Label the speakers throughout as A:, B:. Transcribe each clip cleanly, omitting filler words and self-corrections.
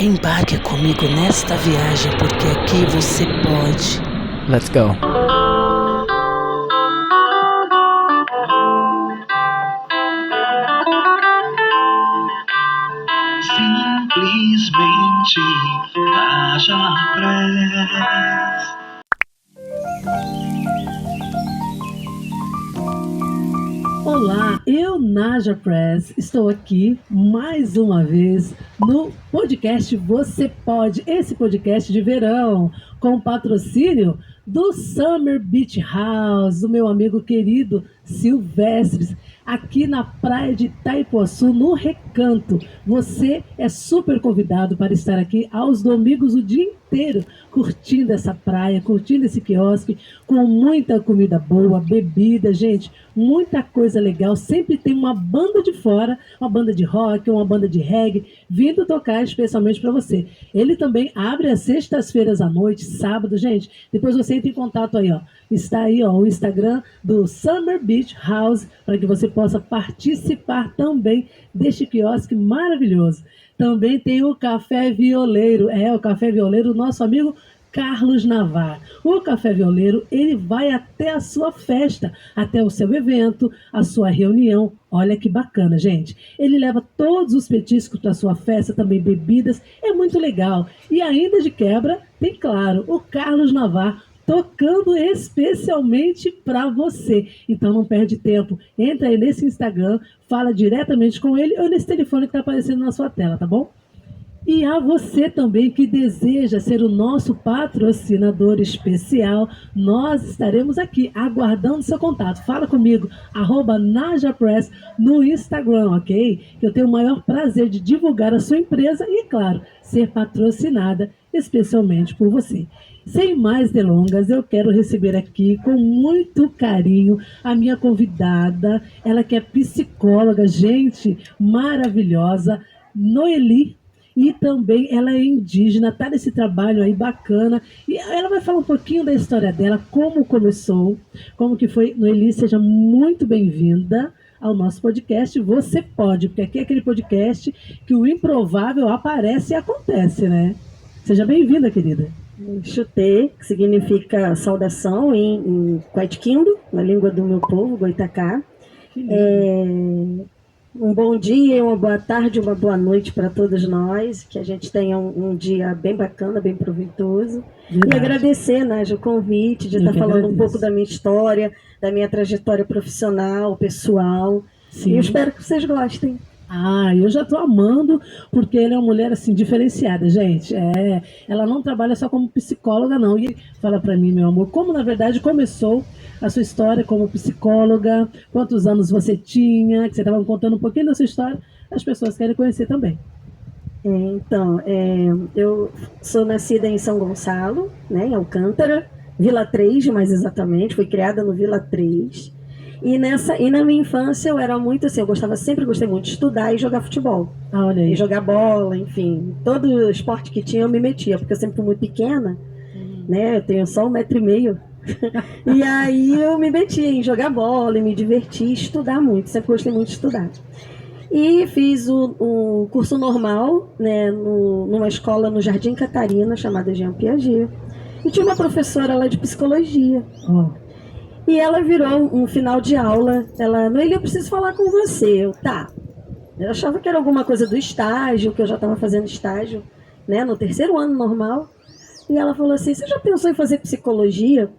A: Embarque comigo nesta viagem, porque aqui você pode.
B: Let's go.
C: Simplesmente Naja Press.
D: Olá, eu, Naja Press, estou aqui mais uma vez no podcast Você Pode, esse podcast de verão, com patrocínio do Summer Beach House, do meu amigo querido Silvestres, aqui na praia de Itaipuaçu, no Recanto. Você é super convidado para estar aqui aos domingos o dia inteiro, curtindo essa praia, curtindo esse quiosque, com muita comida boa, bebida, gente, muita coisa legal. Sempre tem uma banda de fora, uma banda de rock, uma banda de reggae, vindo tocar especialmente para você. Ele também abre às sextas-feiras à noite, sábado, gente. Depois você entra em contato aí, ó. Está aí, ó, o Instagram do Summer Beach House, para que você possa participar também deste quiosque maravilhoso. Também tem o Café Violeiro, o Café Violeiro, nosso amigo Carlos Navar. O Café Violeiro, ele vai até a sua festa, até o seu evento, a sua reunião. Olha que bacana, gente. Ele leva todos os petiscos para a sua festa, também bebidas. É muito legal. E ainda de quebra, tem, claro, o Carlos Navar, tocando especialmente para você. Então não perde tempo. Entra aí nesse Instagram, fala diretamente com ele ou nesse telefone que está aparecendo na sua tela, tá bom? E a você também que deseja ser o nosso patrocinador especial, nós estaremos aqui aguardando seu contato. Fala comigo, @NajaPress no Instagram, ok? Eu tenho o maior prazer de divulgar a sua empresa e, claro, ser patrocinada especialmente por você. Sem mais delongas, eu quero receber aqui com muito carinho a minha convidada, ela que é psicóloga, gente, maravilhosa, Noeli. E também ela é indígena, está nesse trabalho aí bacana. E ela vai falar um pouquinho da história dela, como começou, como que foi. Noeli, seja muito bem-vinda ao nosso podcast Você Pode, porque aqui é aquele podcast que o improvável aparece e acontece, né? Seja bem-vinda, querida.
E: Chutê, que significa saudação em Quetzquindo, na língua do meu povo, Goitacá. Um bom dia, uma boa tarde, uma boa noite para todos nós, que a gente tenha um dia bem bacana, bem proveitoso. Verdade. E agradecer, Nádia, o convite de estar falando um pouco da minha história, da minha trajetória profissional, pessoal. Sim. E eu espero que vocês gostem.
D: Eu já estou amando, porque ela é uma mulher assim diferenciada, gente. Ela não trabalha só como psicóloga, não. E fala para mim, meu amor, como na verdade começou a sua história como psicóloga, quantos anos você tinha, que você estava contando um pouquinho da sua história, as pessoas querem conhecer também.
E: Eu sou nascida em São Gonçalo, né, em Alcântara, Vila 3, mais exatamente, fui criada no Vila 3. E na minha infância eu era muito assim, sempre gostei muito de estudar e jogar futebol.
D: Olha aí.
E: E jogar bola, enfim, todo esporte que tinha eu me metia, porque eu sempre fui muito pequena, né, eu tenho só 1,5 m. E aí eu me metia em jogar bola, e me divertir, estudar muito, sempre gostei muito de estudar. E fiz o curso normal, né, numa escola no Jardim Catarina, chamada Jean Piaget. E tinha uma professora lá de psicologia. E ela virou um final de aula, Noeli, eu preciso falar com você. Eu achava que era alguma coisa do estágio, que eu já estava fazendo estágio, né, no 3º ano normal. E ela falou assim, você já pensou em fazer psicologia?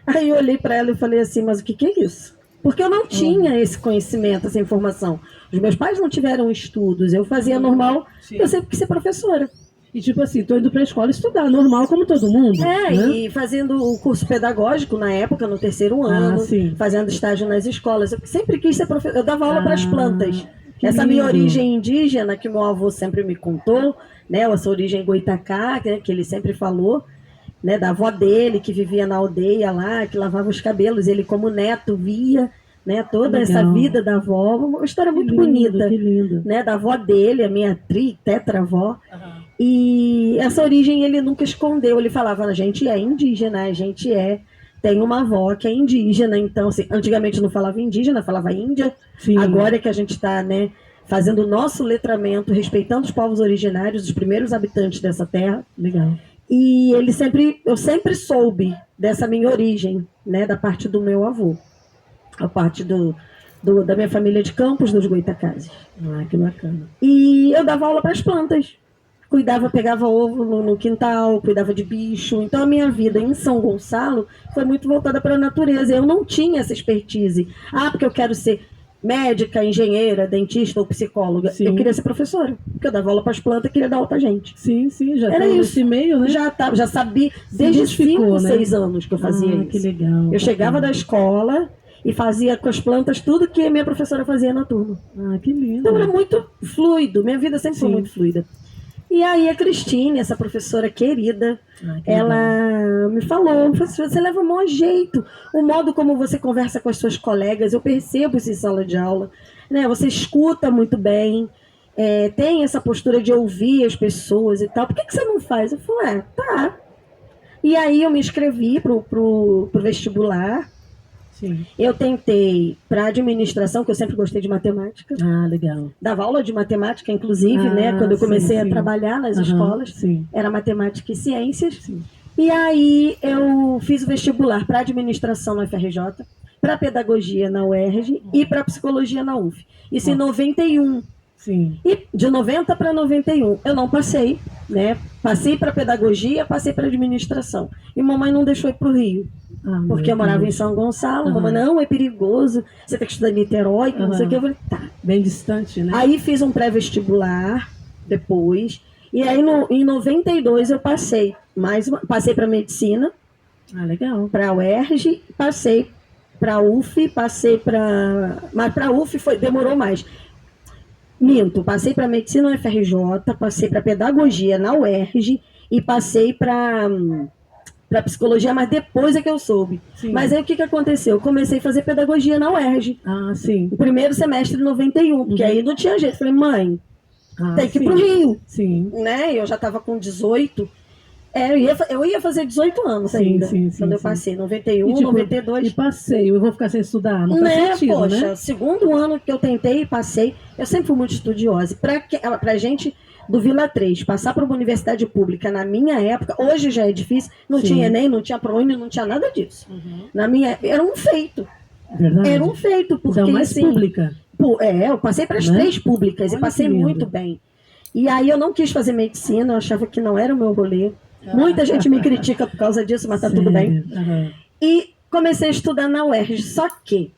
E: Aí eu olhei para ela e falei assim, mas o que é isso? Porque eu não tinha esse conhecimento, essa informação. Os meus pais não tiveram estudos, eu fazia normal, eu sempre quis ser professora.
D: E tipo assim, tô indo pra escola estudar, normal como todo mundo.
E: Né?
D: E
E: fazendo o curso pedagógico na época, no 3º ano, fazendo estágio nas escolas. Eu sempre quis ser professora, eu dava aula para as plantas. Essa minha origem indígena, que meu avô sempre me contou, né? Essa origem Goitacá, né? Que ele sempre falou, né? Da avó dele, que vivia na aldeia lá, que lavava os cabelos, ele como neto via, né, toda essa vida da avó, uma história muito bonita, né, da avó dele, a minha tetravó. E essa origem ele nunca escondeu, ele falava, a gente é indígena, tem uma avó que é indígena, então assim, antigamente não falava indígena, falava índia. Agora é que a gente está, né, fazendo o nosso letramento, respeitando os povos originários, os primeiros habitantes dessa terra.
D: Legal.
E: E eu sempre soube dessa minha origem, né, da parte do meu avô, a parte da minha família de Campos dos Goitacazes.
D: Ah, que bacana.
E: E eu dava aula para as plantas. Pegava ovo no quintal, cuidava de bicho. Então a minha vida em São Gonçalo foi muito voltada para a natureza. Eu não tinha essa expertise. Porque eu quero ser médica, engenheira, dentista ou psicóloga.
D: Sim.
E: Eu queria ser professora, porque eu dava aula para as plantas e queria dar aula para gente.
D: Sim, já
E: Era
D: tá
E: isso.
D: nesse meio, né?
E: Já sabia, desde os
D: justificou,
E: 5,
D: né?
E: 6 anos que eu fazia isso.
D: Que legal.
E: Eu chegava da escola e fazia com as plantas tudo que a minha professora fazia na turma.
D: Que lindo.
E: Então era muito fluido, minha vida sempre foi
D: Sim.
E: muito fluida. E aí a Cristine, essa professora querida,
D: Que
E: ela me falou, você leva o maior jeito, o modo como você conversa com as suas colegas, eu percebo isso em sala de aula, né? Você escuta muito bem, tem essa postura de ouvir as pessoas e tal, por que você não faz? Eu falei, tá. E aí eu me inscrevi pro vestibular.
D: Sim.
E: Eu tentei para administração, que eu sempre gostei de matemática.
D: Legal.
E: Dava aula de matemática, inclusive, né? Quando eu comecei a trabalhar nas escolas,
D: sim.
E: Era matemática e ciências.
D: Sim.
E: E aí eu fiz o vestibular para administração na UFRJ, para pedagogia na UERJ e para psicologia na UF. Isso em 91.
D: Sim.
E: E de 90 para 91, eu não passei, né? Passei para pedagogia, passei para administração. E mamãe não deixou ir para o Rio. Porque eu morava em São Gonçalo, mamãe, não, é perigoso, você tem que estudar em Niterói, não sei o que. Eu falei, tá.
D: Bem distante, né?
E: Aí fiz um pré-vestibular depois, e aí em 92 eu passei para medicina,
D: legal.
E: para a UERJ, passei para a UF, mas para a UF demorou mais. Minto, passei para medicina na UFRJ, passei para pedagogia na UERJ e passei para psicologia, mas depois é que eu soube.
D: Sim.
E: Mas aí o que aconteceu? Eu comecei a fazer pedagogia na UERJ.
D: Sim.
E: O primeiro semestre de 91, porque aí não tinha jeito. Falei, mãe, tem que ir pro Rio.
D: Sim.
E: Né? Eu já estava com 18. Eu ia fazer 18 anos ainda. Quando eu passei, 91, 92.
D: E passei, eu vou ficar sem estudar? Não faz sentido,
E: poxa,
D: né?
E: Segundo ano que eu tentei e passei, eu sempre fui muito estudiosa. Pra gente do Vila 3 passar para uma universidade pública na minha época, hoje já é difícil, não tinha Enem, não tinha ProUni, não tinha nada disso. Na minha era um feito.
D: Verdade.
E: Era um feito, porque
D: então, mais
E: assim,
D: pública.
E: Eu passei para as 3 públicas e passei muito bem. E aí eu não quis fazer medicina, eu achava que não era o meu rolê. Muita gente me critica por causa disso, mas tá tudo bem. E comecei a estudar na UERJ, só que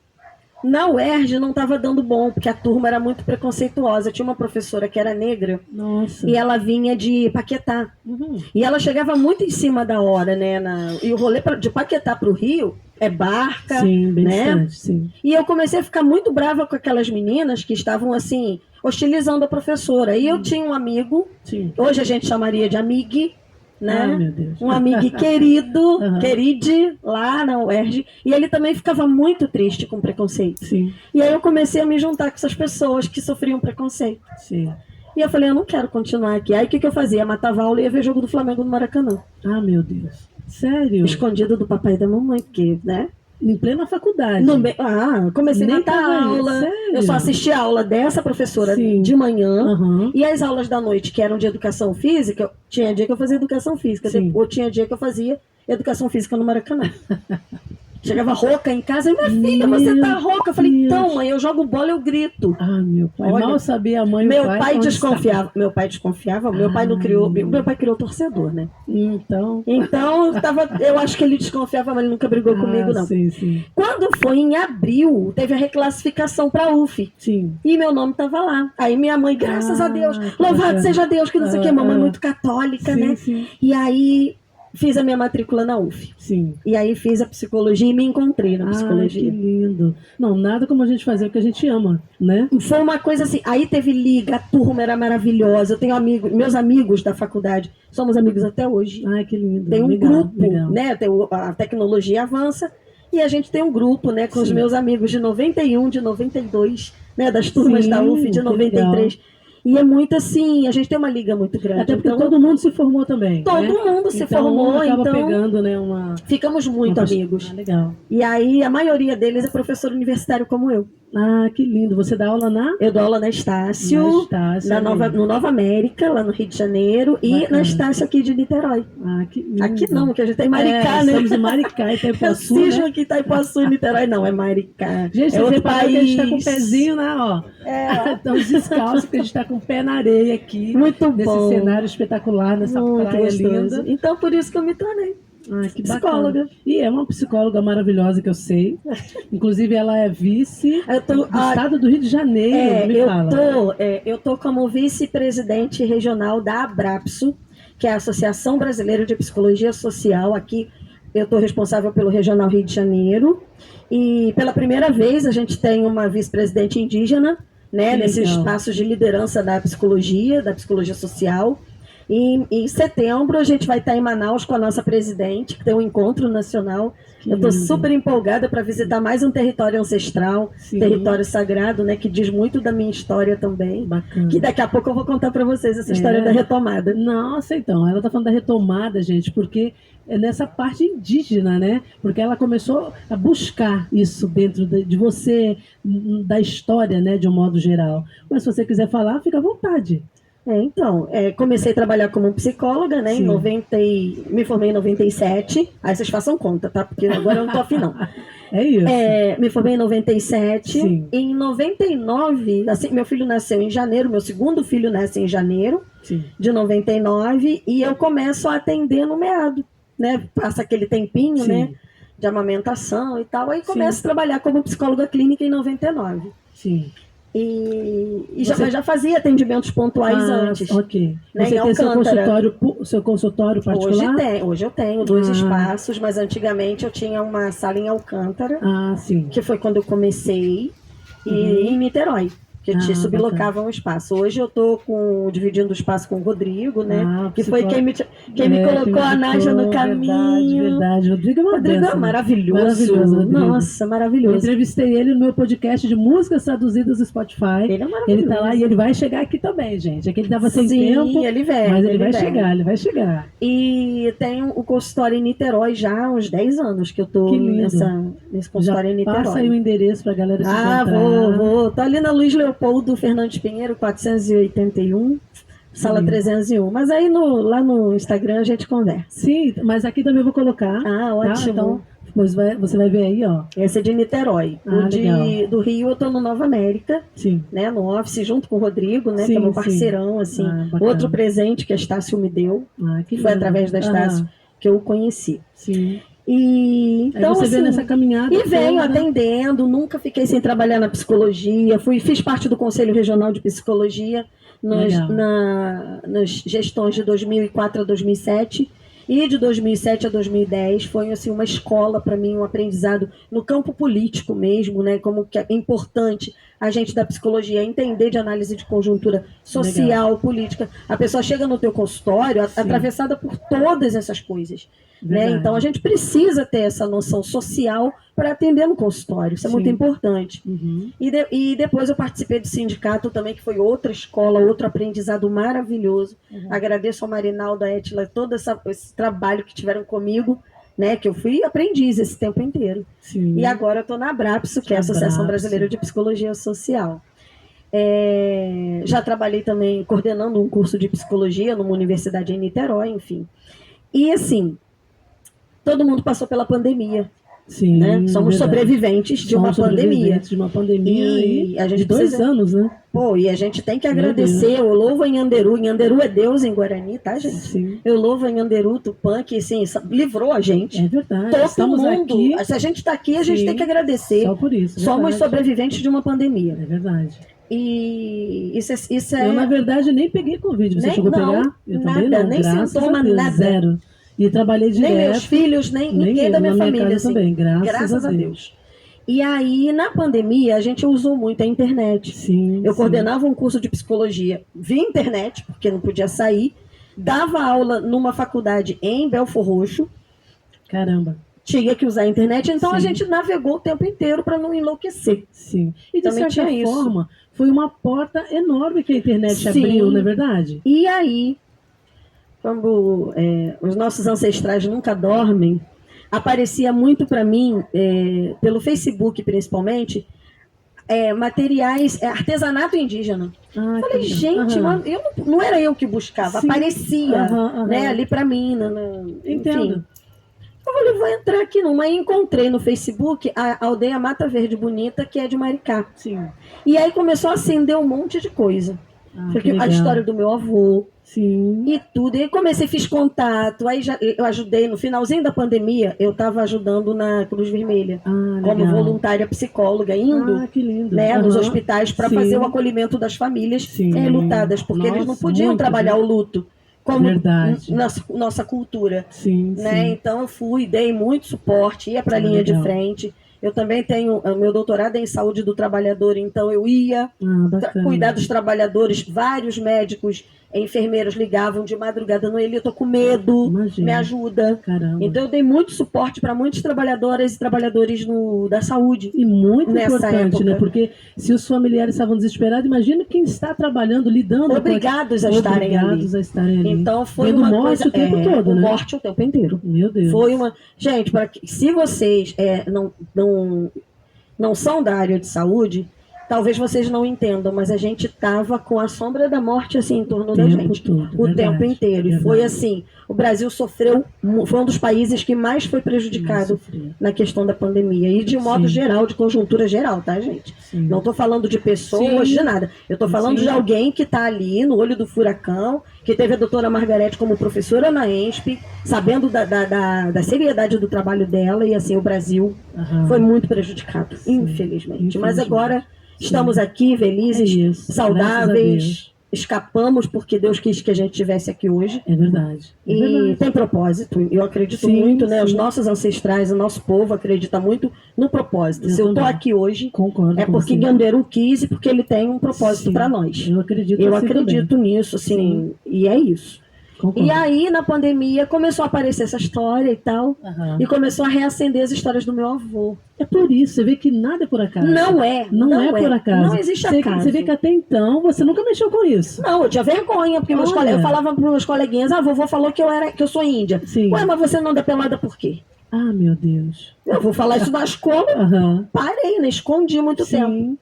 E: na UERJ não estava dando bom, porque a turma era muito preconceituosa. Tinha uma professora que era negra.
D: Nossa.
E: E ela vinha de Paquetá. E ela chegava muito em cima da hora, né? E o rolê de Paquetá para o Rio é barca,
D: sim, bem
E: né?
D: Distante, sim.
E: E eu comecei a ficar muito brava com aquelas meninas que estavam assim, hostilizando a professora. E eu tinha um amigo, hoje a gente chamaria de amigue, né?
D: Meu Deus.
E: Um amigo querido, queride, lá na UERJ, e ele também ficava muito triste com preconceito.
D: Sim.
E: E aí eu comecei a me juntar com essas pessoas que sofriam preconceito.
D: Sim.
E: E eu falei, eu não quero continuar aqui. Aí o que eu fazia? Matava aula e ia ver jogo do Flamengo no Maracanã.
D: Meu Deus. Sério?
E: Escondido do papai e da mamãe, porque, né?
D: Em plena faculdade.
E: Comecei a matar aula.
D: Sério?
E: Eu só assistia a aula dessa professora de manhã. E as aulas da noite, que eram de educação física, tinha dia que eu fazia educação física. Ou tinha dia que eu fazia educação física no Maracanã. Chegava rouca em casa, e minha filha, você tá rouca? Eu falei, então, mãe, eu jogo bola, eu grito.
D: Meu pai. Olha, mal sabia a mãe e
E: meu
D: o pai.
E: Pai desconfiava. Meu pai desconfiava. Meu pai não criou. Meu pai criou torcedor, né?
D: Então
E: eu acho que ele desconfiava, mas ele nunca brigou comigo, não.
D: Sim.
E: Quando foi em abril, teve a reclassificação para UF.
D: Sim.
E: E meu nome tava lá. Aí minha mãe, graças a Deus, louvado seja Deus, que não sei o que, mamãe muito católica, né?
D: Sim.
E: E aí fiz a minha matrícula na UF.
D: Sim.
E: E aí fiz a psicologia e me encontrei na psicologia.
D: Que lindo. Não, nada como a gente fazer o que a gente ama, né?
E: Foi uma coisa assim, aí teve liga, a turma era maravilhosa. Eu tenho meus amigos da faculdade, somos amigos até hoje.
D: Que lindo.
E: Tem um grupo, né? A tecnologia avança e a gente tem um grupo, né? Com os meus amigos de 91, de 92, né? Das turmas da UF de 93. E é muito assim, a gente tem uma liga muito grande.
D: Até porque
E: então,
D: todo mundo se formou também.
E: todo
D: né?
E: mundo se
D: Então,
E: formou,
D: acaba
E: então
D: pegando, né,
E: ficamos muito amigos.
D: Ah, legal.
E: E aí a maioria deles é professor universitário como eu.
D: Ah, que lindo. Você dá aula na?
E: Eu dou aula na Estácio,
D: Na Estácio,
E: no Nova América, lá no Rio de Janeiro, e
D: Bacana.
E: na Estácio aqui de Niterói.
D: Ah, que lindo.
E: Aqui não, que a gente tem Maricá, né?
D: Estamos em Maricá,
E: Eu
D: Itaipuaçu,
E: cismo
D: né?
E: que Itaipuaçu e Niterói não, é Maricá.
D: Gente,
E: é
D: você
E: outro
D: reparou que a gente tá com o
E: país.
D: pezinho, né, ó. Estamos descalços, porque a gente tá com o pé na areia aqui.
E: Muito
D: nesse
E: bom.
D: cenário espetacular, nessa
E: Muito
D: praia
E: gostoso.
D: linda.
E: Então, por isso que eu me tornei
D: Ah, que
E: psicóloga.
D: bacana. E é uma psicóloga maravilhosa que eu sei. Inclusive, ela é vice
E: Eu tô,
D: do estado do Rio de Janeiro, me fala.
E: eu tô como vice-presidente regional da Abrapso, que é a Associação Brasileira de Psicologia Social. Aqui eu estou responsável pelo Regional Rio de Janeiro. E pela primeira vez a gente tem uma vice-presidente indígena, né, nesse espaço de liderança da psicologia social. E em setembro a gente vai estar em Manaus com a nossa presidente, que tem um encontro nacional. Eu estou super empolgada para visitar mais um território ancestral, território sagrado, né, que diz muito da minha história também.
D: Bacana.
E: Que daqui a pouco eu vou contar para vocês essa história da retomada.
D: Nossa, então, ela está falando da retomada, gente, porque é nessa parte indígena, né? Porque ela começou a buscar isso dentro de você, da história, né, de um modo geral. Mas se você quiser falar, fica à vontade.
E: Comecei a trabalhar como psicóloga, né?
D: Sim.
E: Me formei em 97. Aí vocês façam conta, tá? Porque agora eu não tô afim, não.
D: É isso.
E: Me formei em 97.
D: Sim.
E: Em 99, assim, meu filho nasceu em janeiro, meu segundo filho nasce em janeiro
D: Sim.
E: de 99, e eu começo a atender no meado, né? Passa aquele tempinho,
D: Sim.
E: né? De amamentação e tal. Aí começo a trabalhar como psicóloga clínica em 99.
D: Sim.
E: Já fazia atendimentos pontuais antes.
D: Ok.
E: Né,
D: Você
E: em
D: tem
E: Alcântara.
D: seu consultório particular?
E: Hoje eu tenho 2 espaços, mas antigamente eu tinha uma sala em Alcântara,
D: Ah, sim.
E: que foi quando eu comecei, e em Niterói, que te sublocava um espaço. Hoje eu estou dividindo o espaço com o Rodrigo, né? Que foi quem me colocou a Nádia no caminho.
D: Verdade. Rodrigo é uma
E: Rodrigo
D: benção,
E: é
D: né?
E: maravilhoso.
D: Rodrigo.
E: Nossa,
D: Eu
E: maravilhoso.
D: entrevistei ele no meu podcast de músicas traduzidas no Spotify.
E: Ele é maravilhoso.
D: Ele tá lá e ele vai chegar aqui também, gente. É que ele tava sem tempo,
E: ele vem,
D: mas ele vai
E: vem.
D: chegar, ele vai chegar.
E: E tenho o consultório em Niterói já há uns 10 anos que eu tô
D: Que lindo.
E: nesse consultório em Niterói.
D: Passa aí o endereço pra galera te encontrar.
E: Vou. Tô ali na Luiz Leopoldo Fernandes Pinheiro, 481, sala 301. Mas aí lá no Instagram a gente conversa.
D: Sim, mas aqui também eu vou colocar.
E: Ah, ótimo.
D: Tá? Então, você vai ver aí, ó.
E: Esse é de Niterói.
D: Legal.
E: Do Rio eu tô no Nova América,
D: Sim.
E: né, no office, junto com o Rodrigo, né,
D: Sim,
E: que é meu
D: sim.
E: parceirão, assim.
D: Bacana.
E: Outro presente que a Estácio me deu,
D: Que
E: foi
D: lindo.
E: através da Estácio que eu o conheci.
D: Sim.
E: E então,
D: aí você vê nessa caminhada.
E: E venho
D: toda.
E: atendendo, nunca fiquei sem trabalhar na psicologia, fiz parte do Conselho Regional de Psicologia nas gestões de 2004 a 2007, e de 2007 a 2010 foi assim, uma escola para mim, um aprendizado no campo político mesmo, né? Como que é importante a gente da psicologia entender de análise de conjuntura social, política. A pessoa chega no teu consultório atravessada por todas essas coisas. Né? Então a gente precisa ter essa noção social para atender no consultório, isso é muito importante.
D: Uhum.
E: E depois eu participei do sindicato também, que foi outra escola, outro aprendizado maravilhoso. Agradeço ao Marinaldo, a Étila, todo esse trabalho que tiveram comigo, né? Que eu fui aprendiz esse tempo inteiro.
D: Sim.
E: E agora eu estou na Abrapso, que é a Associação Brasileira de Psicologia Social. Já trabalhei também coordenando um curso de psicologia numa universidade em Niterói, enfim. E assim, todo mundo passou pela pandemia.
D: Sim,
E: né? Somos sobreviventes de uma pandemia.
D: De uma pandemia
E: e a gente
D: de 2 anos, né?
E: E a gente tem que agradecer. Eu louvo a Nhanderu. Nhanderu é Deus em Guarani, tá, gente?
D: Sim.
E: Eu louvo a Nhanderu, Tupã, que assim, livrou a gente.
D: É verdade.
E: Todo
D: Estamos
E: mundo.
D: Aqui.
E: Se a gente está aqui, a gente tem que agradecer.
D: Só por isso.
E: Somos sobreviventes de uma pandemia.
D: É verdade.
E: E isso é.
D: Eu, na verdade, nem peguei Covid. Você chegou a pegar? Eu também não.
E: Nem sintoma, nada.
D: Zero. E trabalhei direto.
E: Nem meus filhos, nem ninguém da minha família. Assim.
D: Também, graças a Deus.
E: E aí, na pandemia, a gente usou muito a internet.
D: Sim,
E: eu coordenava um curso de psicologia via internet, porque não podia sair. Dava aula numa faculdade em Belfor Roxo.
D: Caramba.
E: tinha que usar a internet, então a
D: Sim.
E: gente navegou o tempo inteiro para não enlouquecer.
D: Sim. E de
E: Também
D: certa
E: tinha isso.
D: forma, foi uma porta enorme que a internet
E: Sim.
D: abriu, não é verdade?
E: E aí, quando os nossos ancestrais nunca dormem, aparecia muito para mim, pelo Facebook principalmente, materiais, artesanato indígena.
D: Ah,
E: Falei,
D: que
E: gente,
D: legal.
E: mas não era eu que buscava,
D: Sim.
E: aparecia,
D: Aham.
E: né, ali para mim.
D: Entendo.
E: Enfim. Eu falei, vou entrar aqui numa. E encontrei no Facebook a aldeia Mata Verde Bonita, que é de Maricá.
D: Sim.
E: E aí começou a acender um monte de coisa.
D: Ah,
E: Porque
D: que legal.
E: a história do meu avô
D: Sim.
E: e tudo. E aí comecei, fiz contato. Aí eu ajudei, no finalzinho da pandemia, eu estava ajudando na Cruz Vermelha.
D: Ah,
E: Como
D: legal.
E: voluntária psicóloga, indo
D: Ah, que lindo.
E: né, nos
D: Aham.
E: hospitais para
D: Sim.
E: fazer o acolhimento das famílias
D: Sim.
E: lutadas, porque eles não
D: Nossa,
E: podiam
D: muito,
E: trabalhar
D: né?
E: o luto, como
D: Verdade.
E: nossa cultura.
D: Sim,
E: Né?
D: sim.
E: Então eu fui, dei muito suporte, ia para a linha de
D: legal.
E: frente. Eu também tenho o meu doutorado em saúde do trabalhador, então eu ia
D: Ah, bacana.
E: cuidar dos trabalhadores. Vários médicos, enfermeiros ligavam de madrugada, não, Eli, eu tô com medo,
D: Imagina.
E: me ajuda.
D: Caramba.
E: Então eu dei muito suporte para muitas trabalhadoras e trabalhadores da saúde.
D: E muito
E: nessa
D: importante,
E: época.
D: né? Porque se os familiares estavam desesperados, imagina quem está trabalhando, lidando
E: Obrigados
D: com
E: a estarem ali.
D: obrigados a estarem ali.
E: Então foi
D: Vendo
E: uma
D: morte
E: coisa,
D: o tempo todo, né?
E: morte o tempo inteiro.
D: Meu Deus.
E: Foi uma. Gente, se vocês não são da área de saúde, talvez vocês não entendam, mas a gente estava com a sombra da morte assim em torno da gente.
D: todo,
E: O
D: verdade,
E: tempo inteiro. E
D: verdade.
E: foi assim, o Brasil sofreu, foi um dos países que mais foi prejudicado
D: Sofria.
E: na questão da pandemia. E de modo
D: Sim.
E: geral, de conjuntura geral, tá, gente?
D: Sim.
E: Não estou falando de pessoas,
D: Sim.
E: de nada. Eu estou falando
D: Sim.
E: de alguém que está ali no olho do furacão, que teve a doutora Margarete como professora na ENSP, sabendo da seriedade do trabalho dela, e assim, o Brasil
D: Aham.
E: foi muito prejudicado,
D: Sim.
E: infelizmente. Mas
D: Infelizmente.
E: agora estamos aqui
D: É
E: felizes,
D: isso. Graças a
E: saudáveis,
D: Deus.
E: escapamos porque Deus quis que a gente estivesse aqui hoje.
D: É verdade. É
E: E
D: verdade.
E: tem propósito, eu acredito
D: Sim,
E: muito, né?
D: sim.
E: Os nossos ancestrais, o nosso povo acredita muito no propósito.
D: Eu
E: Se eu estou
D: também.
E: aqui hoje,
D: Concordo
E: é
D: com
E: porque
D: você.
E: Gamberu quis e porque ele tem um propósito
D: Sim.
E: para nós.
D: Eu acredito
E: Eu
D: assim
E: acredito nisso, assim,
D: Sim.
E: e é isso.
D: Concordo.
E: E aí, na pandemia, começou a aparecer essa história e tal,
D: Aham.
E: e começou a reacender as histórias do meu avô.
D: É por isso, você vê que nada é por acaso.
E: Não é.
D: Não é por acaso.
E: Não existe
D: Você-
E: acaso.
D: Você vê que até então você nunca mexeu com isso.
E: Não, eu tinha vergonha, porque
D: Olha.
E: eu falava para meus coleguinhas, a vovó falou que eu sou índia.
D: Sim.
E: Ué, mas você não anda pelada por quê?
D: Ah, meu Deus.
E: Eu vou falar isso na escola.
D: Aham.
E: Parei, né? Escondi muito tempo.
D: Sim,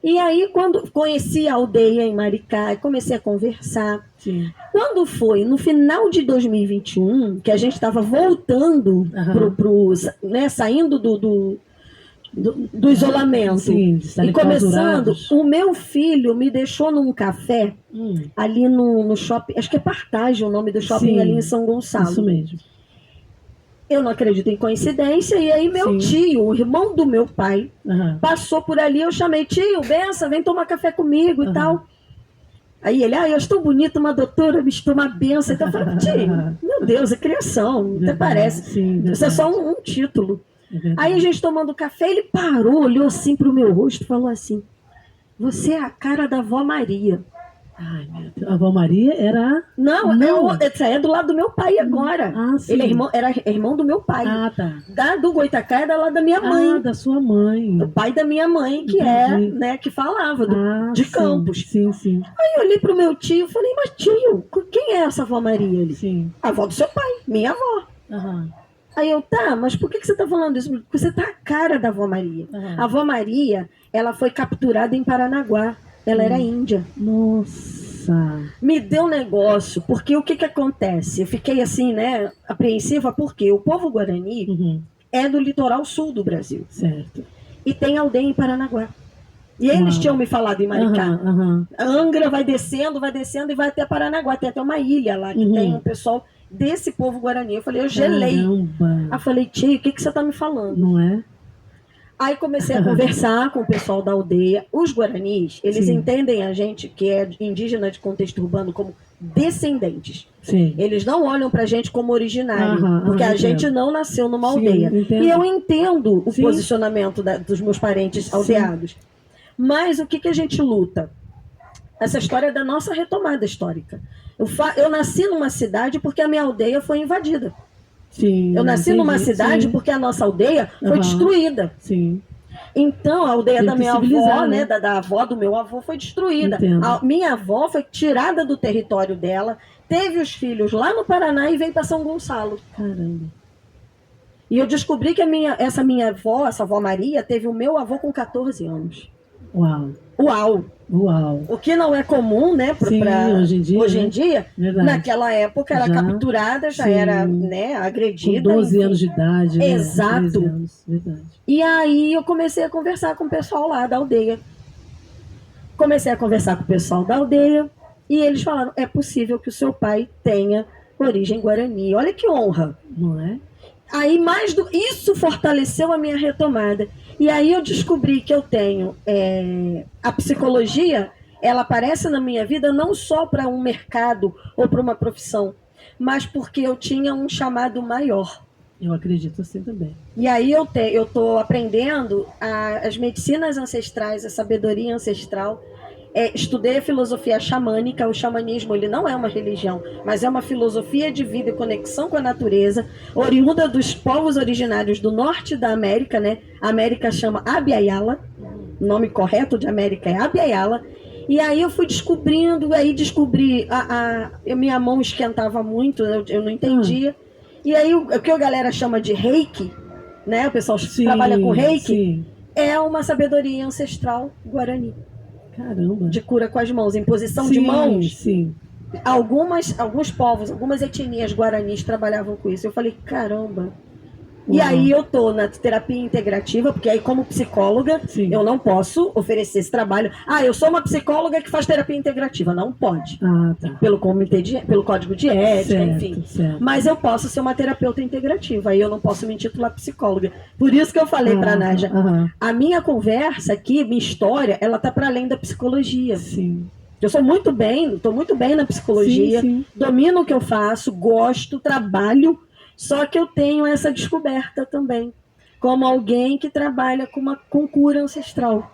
E: E aí, quando conheci a aldeia em Maricá, e comecei a conversar.
D: sim.
E: Quando foi no final de 2021, que a gente estava voltando,
D: Aham.
E: né, saindo do isolamento,
D: Sim, de estarem
E: e começando,
D: clausurados.
E: o meu filho me deixou num café ali no shopping, acho que é Partage o nome do shopping,
D: Sim,
E: ali em São Gonçalo.
D: Isso mesmo.
E: Eu não acredito em coincidência, e aí meu
D: Sim.
E: tio, o irmão do meu pai,
D: Aham.
E: passou por ali, eu chamei, tio, benção, vem tomar café comigo e
D: Aham.
E: tal. Aí ele, eu estou bonito, uma doutora me tomar benção. Então eu falei, tio, meu Deus, é criação, até
D: Verdade,
E: parece.
D: Sim,
E: Isso é só
D: verdade.
E: um título.
D: É verdade.
E: Aí a gente tomando café, ele parou, olhou assim pro meu rosto e falou assim, você é a cara da avó Maria.
D: Ai, meu Deus. A avó Maria era.
E: Não,
D: Não.
E: é do lado do meu pai agora.
D: Ah, sim.
E: Ele era irmão do meu pai.
D: Ah, tá.
E: Do Goitacá era lá da minha mãe.
D: Ah, da sua mãe.
E: O pai da minha mãe, que
D: Entendi.
E: né, que falava de
D: sim.
E: Campos.
D: Sim, sim.
E: Aí eu olhei pro meu tio e falei, mas tio, quem é essa avó Maria ali?
D: Sim.
E: A avó do seu pai, minha avó.
D: Aham.
E: Aí eu, mas por que você tá falando isso? Porque você tá a cara da avó Maria.
D: Aham.
E: A avó Maria, ela foi capturada em Paranaguá. Ela era índia.
D: Nossa.
E: Me deu um negócio, porque o que acontece? Eu fiquei assim, né, apreensiva, porque o povo Guarani
D: Uhum.
E: é do litoral sul do Brasil.
D: Certo.
E: E tem aldeia em Paranaguá. E eles
D: Uau.
E: tinham me falado em Maricá.
D: Aham, aham.
E: A Angra vai descendo e vai até Paranaguá. Tem até uma ilha lá que
D: Uhum.
E: tem um pessoal desse povo Guarani. Eu falei, eu gelei.
D: Caramba.
E: Aí eu falei, tio, o que você tá me falando?
D: Não é?
E: Aí comecei a conversar com o pessoal da aldeia. Os guaranis, eles
D: Sim.
E: entendem a gente, que é indígena de contexto urbano, como descendentes.
D: Sim.
E: Eles não olham pra gente como originário,
D: Aham,
E: porque a
D: entendo.
E: gente não nasceu numa
D: Sim,
E: aldeia.
D: entendo.
E: E eu entendo o
D: Sim.
E: posicionamento dos meus parentes aldeados. Mas o que a gente luta? Essa história é da nossa retomada histórica. Eu nasci numa cidade porque a minha aldeia foi invadida.
D: Sim,
E: Eu nasci
D: entendi.
E: numa cidade
D: Sim.
E: porque a nossa aldeia foi
D: Aham.
E: destruída.
D: Sim,
E: Então, a aldeia
D: Tem
E: da
D: que
E: minha
D: civilizar,
E: avó,
D: né?
E: da avó do meu avô, foi destruída.
D: Entendo.
E: A minha avó foi tirada do território dela, teve os filhos lá no Paraná e veio para São Gonçalo.
D: caramba.
E: E eu descobri que essa avó Maria, teve o meu avô com 14 anos.
D: Uau,
E: Uau!
D: uau.
E: O que não é comum, né?
D: Sim, hoje em dia,
E: hoje
D: né?
E: em dia,
D: Verdade.
E: naquela época era
D: Já,
E: capturada, já
D: sim.
E: era, né,
D: Com
E: agredida.
D: 12
E: enfim.
D: anos de idade, né?
E: Exato.
D: 13 anos, verdade.
E: E aí eu comecei a conversar com o pessoal lá da aldeia. Comecei a conversar com o pessoal da aldeia e eles falaram: é possível que o seu pai tenha origem guarani. Olha que honra.
D: Não é?
E: Aí isso fortaleceu a minha retomada. E aí eu descobri que eu tenho a psicologia, ela aparece na minha vida não só para um mercado ou para uma profissão, mas porque eu tinha um chamado maior.
D: Eu acredito assim também.
E: E aí eu estou aprendendo as medicinas ancestrais, a sabedoria ancestral. Estudei a filosofia xamânica. O xamanismo, ele não é uma religião, mas é uma filosofia de vida e conexão com a natureza, oriunda dos povos originários do norte da América, né? A América chama Abya-Yala, o nome correto de América é Abya-Yala. E aí eu fui descobrindo, aí descobri, minha mão esquentava muito, eu não entendia. E aí o que a galera chama de reiki, né? O pessoal trabalha com reiki,
D: Sim.
E: é uma sabedoria ancestral guarani.
D: Caramba.
E: De cura com as mãos, imposição
D: sim,
E: de mãos.
D: Sim.
E: Alguns povos, algumas etnias guaranis trabalhavam com isso. Eu falei, caramba. E
D: Uau.
E: aí eu tô na terapia integrativa, porque aí como psicóloga,
D: Sim.
E: eu não posso oferecer esse trabalho. Eu sou uma psicóloga que faz terapia integrativa. Não pode.
D: Tá.
E: Pelo código de ética,
D: Certo,
E: enfim.
D: certo.
E: Mas eu posso ser uma terapeuta integrativa. Aí eu não posso me intitular psicóloga. Por isso que eu falei pra Nádia, a minha conversa aqui, minha história, ela tá para além da psicologia.
D: Sim.
E: Eu estou muito bem na psicologia,
D: Sim.
E: domino o que eu faço, gosto, trabalho, só que eu tenho essa descoberta também, como alguém que trabalha com cura ancestral.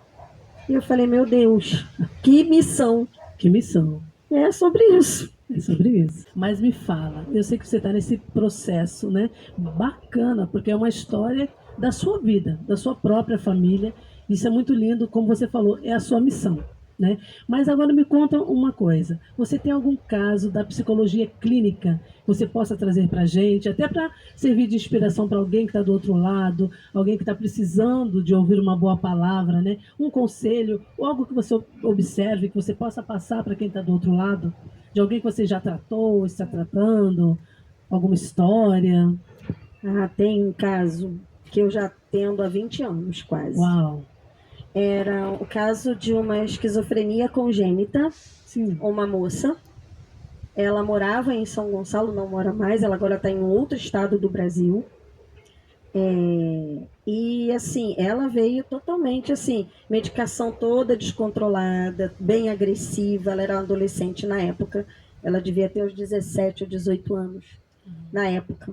E: E eu falei, meu Deus, que missão.
D: Que missão.
E: É sobre isso.
D: É sobre isso. Mas me fala, eu sei que você está nesse processo, né? Bacana, porque é uma história da sua vida, da sua própria família. Isso é muito lindo, como você falou, é a sua missão. Né? Mas agora me conta uma coisa. Você tem algum caso da psicologia clínica que você possa trazer para a gente, até para servir de inspiração para alguém que está do outro lado, alguém que está precisando de ouvir uma boa palavra, né? Um conselho, ou algo que você observe, que você possa passar para quem está do outro lado, de alguém que você já tratou, está tratando, alguma história?
E: Tem um caso que eu já atendo há 20 anos quase.
D: Uau!
E: Era o caso de uma esquizofrenia congênita.
D: Sim.
E: Uma moça. Ela morava em São Gonçalo, não mora mais, ela agora está em um outro estado do Brasil. E assim, ela veio totalmente assim, medicação toda descontrolada, bem agressiva. Ela era uma adolescente na época, ela devia ter uns 17 ou 18 anos na época.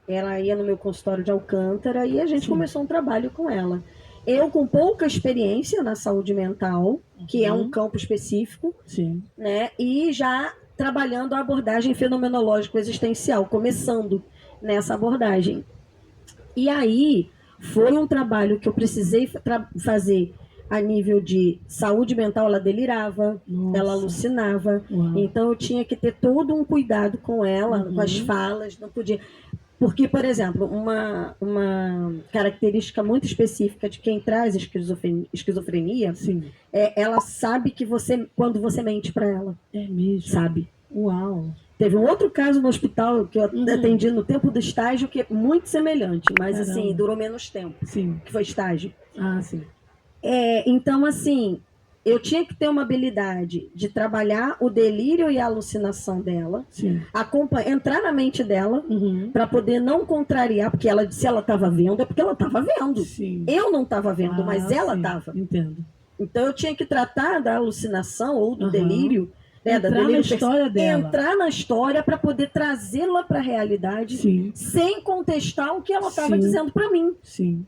E: Ela ia no meu consultório de Alcântara e a gente começou um trabalho com ela. Eu com pouca experiência na saúde mental, que é um campo específico,
D: Sim.
E: né? E já trabalhando a abordagem fenomenológico-existencial, começando nessa abordagem. E aí foi um trabalho que eu precisei fazer a nível de saúde mental. Ela delirava, ela alucinava.
D: Uau.
E: Então eu tinha que ter todo um cuidado com ela, com as falas, não podia... Porque, por exemplo, uma característica muito específica de quem traz esquizofrenia, ela sabe que quando você mente para ela.
D: É mesmo?
E: Sabe?
D: Uau!
E: Teve um outro caso no hospital que eu atendi no tempo do estágio, que é muito semelhante, mas assim, durou menos tempo.
D: Sim.
E: Que foi estágio.
D: Sim.
E: Então, assim, eu tinha que ter uma habilidade de trabalhar o delírio e a alucinação dela, entrar na mente dela, para poder não contrariar, porque se ela estava vendo, é porque ela estava vendo.
D: Sim.
E: Eu não estava vendo, mas ela estava.
D: Entendo.
E: Então eu tinha que tratar da alucinação ou do delírio,
D: entrar na história dela.
E: Entrar na história para poder trazê-la para a realidade, sem contestar o que ela estava dizendo para mim.
D: Sim.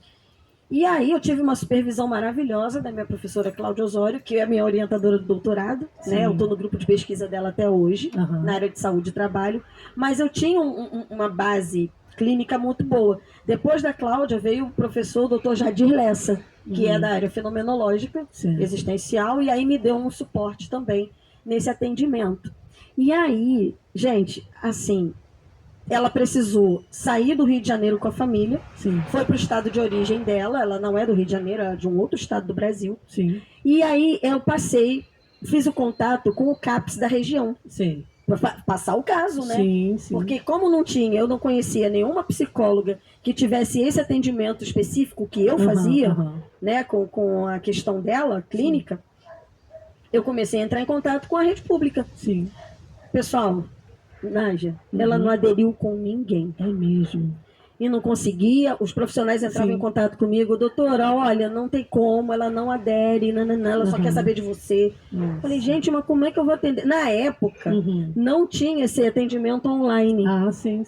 E: E aí eu tive uma supervisão maravilhosa da minha professora Cláudia Osório, que é a minha orientadora do doutorado, né? Eu estou no grupo de pesquisa dela até hoje, na área de saúde e trabalho, mas eu tinha uma base clínica muito boa. Depois da Cláudia veio o professor Dr. Jadir Lessa, que é da área fenomenológica, existencial, e aí me deu um suporte também nesse atendimento. E aí, gente, assim, ela precisou sair do Rio de Janeiro com a família, foi para o estado de origem dela, ela não é do Rio de Janeiro, é de um outro estado do Brasil. E aí eu fiz o contato com o CAPS da região, para passar o caso, né? Porque como eu não conhecia nenhuma psicóloga que tivesse esse atendimento específico que eu fazia, né, com a questão dela, clínica, eu comecei a entrar em contato com a rede pública. Pessoal, Nádia, ela não aderiu com ninguém.
D: É mesmo.
E: E não conseguia, os profissionais entravam em contato comigo, doutora, olha, não tem como, ela não adere, ela só quer saber de você. Falei, gente, mas como é que eu vou atender? Na época, não tinha esse atendimento online.
D: Sim.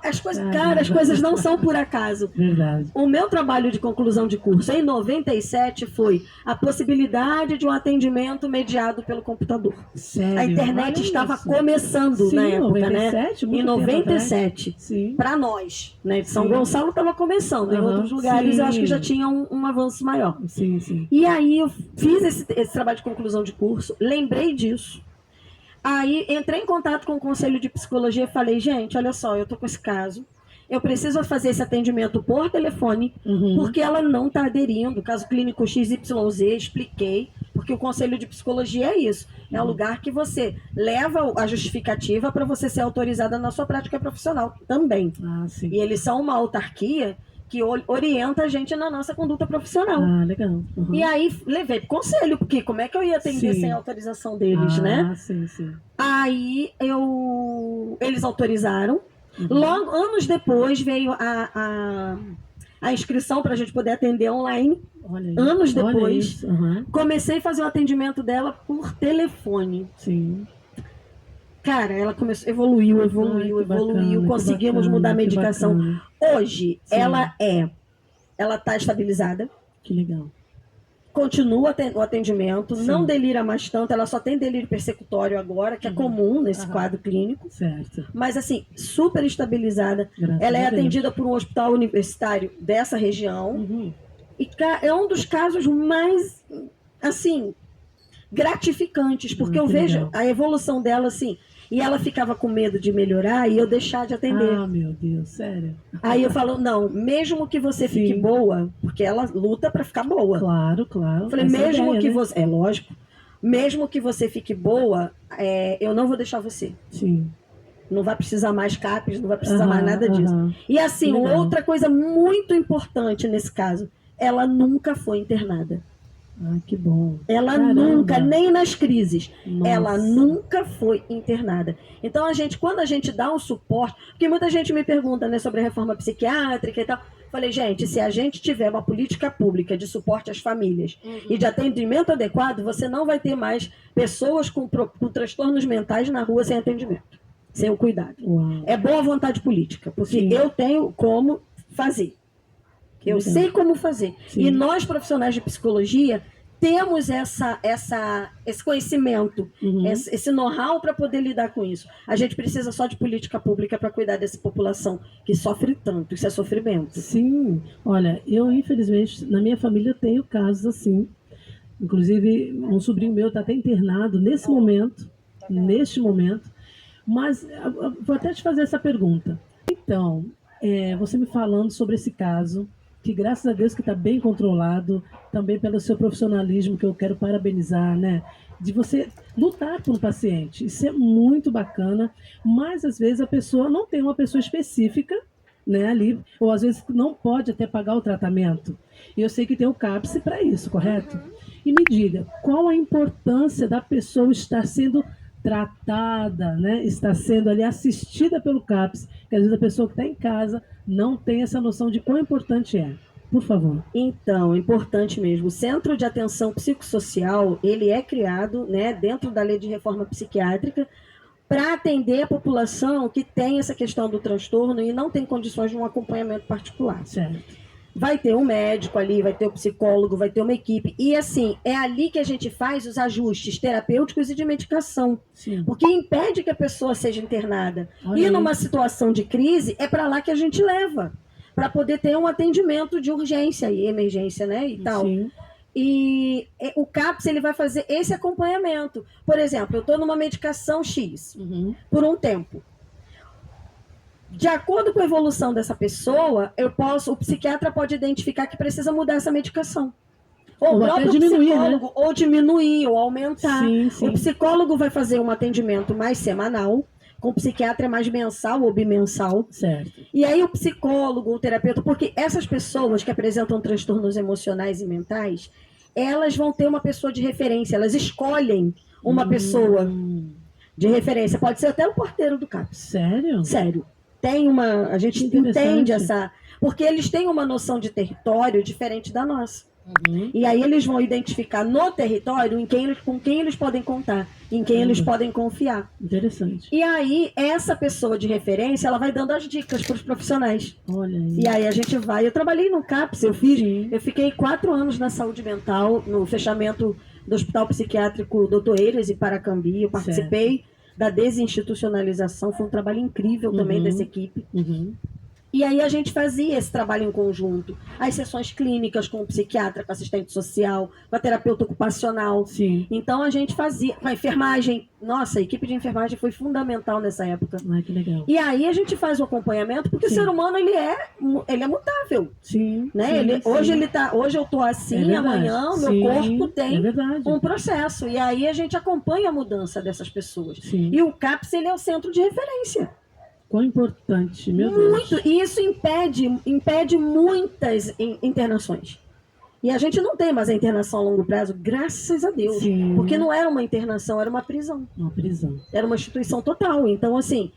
E: As coisas não são por acaso.
D: Verdade.
E: O meu trabalho de conclusão de curso em 97 foi a possibilidade de um atendimento mediado pelo computador.
D: Sério?
E: A internet estava começando na época, 97, né? Em 97. Para nós, né? De São Gonçalo estava começando. Em outros lugares eu acho que já tinha um avanço maior. E aí eu fiz esse trabalho de conclusão de curso, lembrei disso. Aí entrei em contato com o Conselho de Psicologia e falei, gente, olha só, eu tô com esse caso, eu preciso fazer esse atendimento por telefone, porque ela não está aderindo, caso clínico XYZ, expliquei, porque o Conselho de Psicologia é isso, é o lugar que você leva a justificativa para você ser autorizada na sua prática profissional também. E eles são uma autarquia que orienta a gente na nossa conduta profissional.
D: Legal.
E: E aí levei pro conselho, porque como é que eu ia atender sem autorização deles, né? Aí eles autorizaram. Logo, anos depois, veio a inscrição para a gente poder atender online. Anos depois, comecei a fazer o atendimento dela por telefone. Cara, ela começou, evoluiu, bacana, conseguimos mudar a medicação. Hoje, ela está estabilizada.
D: Que legal.
E: Continua o atendimento, não delira mais tanto, ela só tem delírio persecutório agora, que é comum nesse quadro clínico. Mas, assim, super estabilizada. Ela é atendida por um hospital universitário dessa região. E é um dos casos mais, assim, gratificantes, porque eu vejo a evolução dela, assim, e ela ficava com medo de melhorar e eu deixar de atender.
D: Meu Deus, sério?
E: Aí eu falo, não, mesmo que você fique boa, porque ela luta para ficar boa.
D: Claro.
E: Eu falei, mesmo que você... É lógico. Mesmo que você fique boa, eu não vou deixar você. Não vai precisar mais CAPES, não vai precisar mais nada disso. E assim, outra coisa muito importante nesse caso, ela nunca foi internada.
D: Que bom.
E: Ela nunca, nem nas crises, ela nunca foi internada. Então, quando a gente dá um suporte, porque muita gente me pergunta, né, sobre a reforma psiquiátrica e tal, falei, gente, se a gente tiver uma política pública de suporte às famílias e de atendimento adequado, você não vai ter mais pessoas com transtornos mentais na rua sem atendimento, sem o cuidado. É boa vontade política, porque eu tenho como fazer. Eu sei como fazer. E nós, profissionais de psicologia, temos esse conhecimento, esse know-how para poder lidar com isso. A gente precisa só de política pública para cuidar dessa população que sofre tanto. Isso é sofrimento.
D: Olha, eu, infelizmente, na minha família eu tenho casos assim. Inclusive, um sobrinho meu está até internado neste momento. Mas vou até te fazer essa pergunta. Então, você me falando sobre esse caso, que graças a Deus que está bem controlado, também pelo seu profissionalismo, que eu quero parabenizar, né? De você lutar por um paciente. Isso é muito bacana, mas às vezes a pessoa não tem uma pessoa específica, né, ali, ou às vezes não pode até pagar o tratamento. E eu sei que tem o CAPS para isso, correto? E me diga, qual a importância da pessoa estar sendo tratada, né? Está sendo ali assistida pelo CAPS, que às vezes a pessoa que está em casa não tem essa noção de quão importante é. Por favor.
E: Então, importante mesmo. O Centro de Atenção Psicossocial, ele é criado, né, dentro da Lei de Reforma Psiquiátrica para atender a população que tem essa questão do transtorno e não tem condições de um acompanhamento particular. vai ter um médico ali, vai ter um psicólogo, vai ter uma equipe. E assim, é ali que a gente faz os ajustes terapêuticos e de medicação.
D: Sim.
E: Porque impede que a pessoa seja internada.
D: Olha
E: E
D: aí.
E: numa situação de crise, é para lá que a gente leva. Para poder ter um atendimento de urgência e emergência, né? E tal.
D: Sim.
E: E o CAPS ele vai fazer esse acompanhamento. Por exemplo, eu estou numa medicação X
D: Uhum.
E: por um tempo. De acordo com a evolução dessa pessoa, o psiquiatra pode identificar que precisa mudar essa medicação. Ou o
D: Ou até
E: próprio
D: diminuir,
E: psicólogo,
D: né?
E: ou diminuir, ou aumentar.
D: Sim, sim.
E: O psicólogo vai fazer um atendimento mais semanal, com o psiquiatra é mais mensal ou bimensal.
D: Certo.
E: E aí o psicólogo, o terapeuta, porque essas pessoas que apresentam transtornos emocionais e mentais, elas vão ter uma pessoa de referência, elas escolhem uma pessoa de referência. Pode ser até o porteiro do CAPS.
D: Sério?
E: Sério. A gente
D: Que interessante.
E: entende porque eles têm uma noção de território diferente da nossa.
D: Uhum.
E: E aí eles vão identificar no território com quem eles podem contar, em quem eles podem confiar.
D: Interessante.
E: E aí, essa pessoa de referência, ela vai dando as dicas para os profissionais.
D: Olha aí.
E: E aí a gente vai. Eu trabalhei no CAPS, eu fiquei 4 anos na saúde mental, no fechamento do Hospital Psiquiátrico Dr. Eiras em Paracambi. Eu participei da desinstitucionalização, foi um trabalho incrível também dessa equipe.
D: Uhum.
E: E aí a gente fazia esse trabalho em conjunto. As sessões clínicas com o psiquiatra, com o assistente social, com a terapeuta ocupacional.
D: Sim.
E: Então a gente fazia, com a enfermagem. Nossa, a equipe de enfermagem foi fundamental nessa época.
D: Ai, que legal.
E: E aí a gente faz o acompanhamento, porque o ser humano ele é mutável.
D: Sim.
E: Né?
D: Sim,
E: Hoje eu tô assim,
D: É verdade.
E: amanhã o meu
D: Sim,
E: corpo tem
D: é verdade.
E: um processo. E aí a gente acompanha a mudança dessas pessoas.
D: Sim.
E: E o CAPS ele é o centro de referência.
D: Quão importante, meu Deus.
E: Muito. E isso impede muitas internações. E a gente não tem mais a internação a longo prazo, graças a Deus.
D: Sim.
E: Porque não era uma internação, era uma prisão.
D: Uma prisão.
E: Era uma instituição total. Então, assim,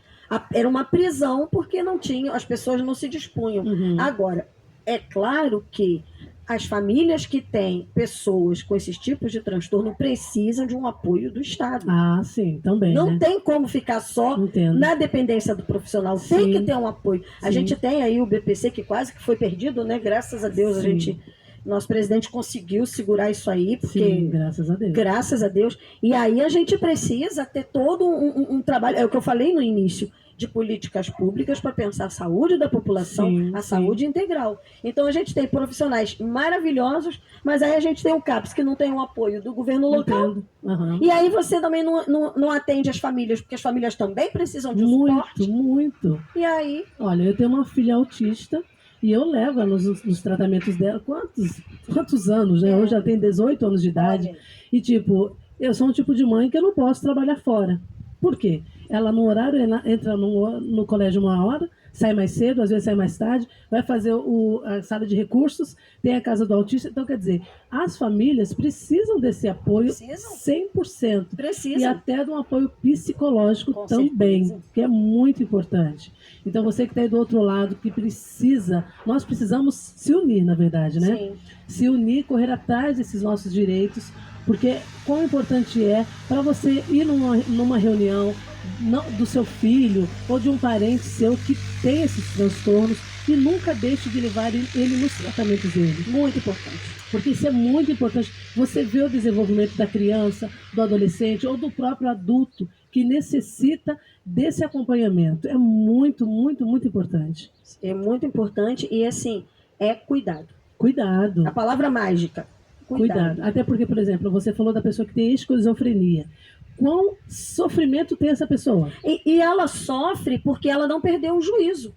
E: era uma prisão porque não tinha, as pessoas não se dispunham.
D: Uhum.
E: Agora, é claro que as famílias que têm pessoas com esses tipos de transtorno precisam de um apoio do Estado.
D: Ah, sim, também.
E: Não
D: né?
E: tem como ficar só
D: Entendo.
E: na dependência do profissional.
D: Sim.
E: Tem que ter um apoio. A
D: Sim.
E: gente tem aí o BPC, que quase que foi perdido, né? Graças a Deus,
D: Sim.
E: nosso presidente conseguiu segurar isso aí, porque
D: Sim, graças a Deus.
E: graças a Deus. E aí a gente precisa ter todo um trabalho, é o que eu falei no início, de políticas públicas para pensar a saúde da população,
D: Sim,
E: a
D: sim.
E: saúde integral. Então a gente tem profissionais maravilhosos, mas aí a gente tem o CAPS, que não tem o apoio do governo local.
D: Entendo. Aham.
E: E aí você também não atende as famílias, porque as famílias também precisam de um
D: Muito,
E: suporte.
D: muito.
E: E aí,
D: Olha, eu tenho uma filha autista e eu levo ela nos tratamentos dela. Quantos anos, né? Hoje ela tem 18 anos de idade.
E: olha,
D: E, tipo, eu sou um tipo de mãe que eu não posso trabalhar fora. Por quê? Ela no horário entra no colégio 1 hora, sai mais cedo, às vezes sai mais tarde, vai fazer a sala de recursos, tem a casa do autista. Então, quer dizer, as famílias precisam desse apoio
E: Precisam.
D: 100%. E
E: precisa.
D: até de um apoio psicológico
E: Com
D: também,
E: certeza.
D: que é muito importante. Então, você que está aí do outro lado, que nós precisamos se unir, na verdade, né?
E: Sim.
D: Se unir, correr atrás desses nossos direitos, porque quão importante é para você ir numa reunião do seu filho ou de um parente seu que tem esses transtornos e nunca deixe de levar ele nos tratamentos dele.
E: Muito importante.
D: Porque isso é muito importante. Você vê o desenvolvimento da criança, do adolescente ou do próprio adulto que necessita desse acompanhamento. É muito, muito, muito importante.
E: É muito importante e, assim, é cuidado.
D: Cuidado.
E: A palavra mágica.
D: Cuidado. Até porque, por exemplo, você falou da pessoa que tem esquizofrenia. Quão sofrimento tem essa pessoa?
E: E ela sofre porque ela não perdeu o juízo.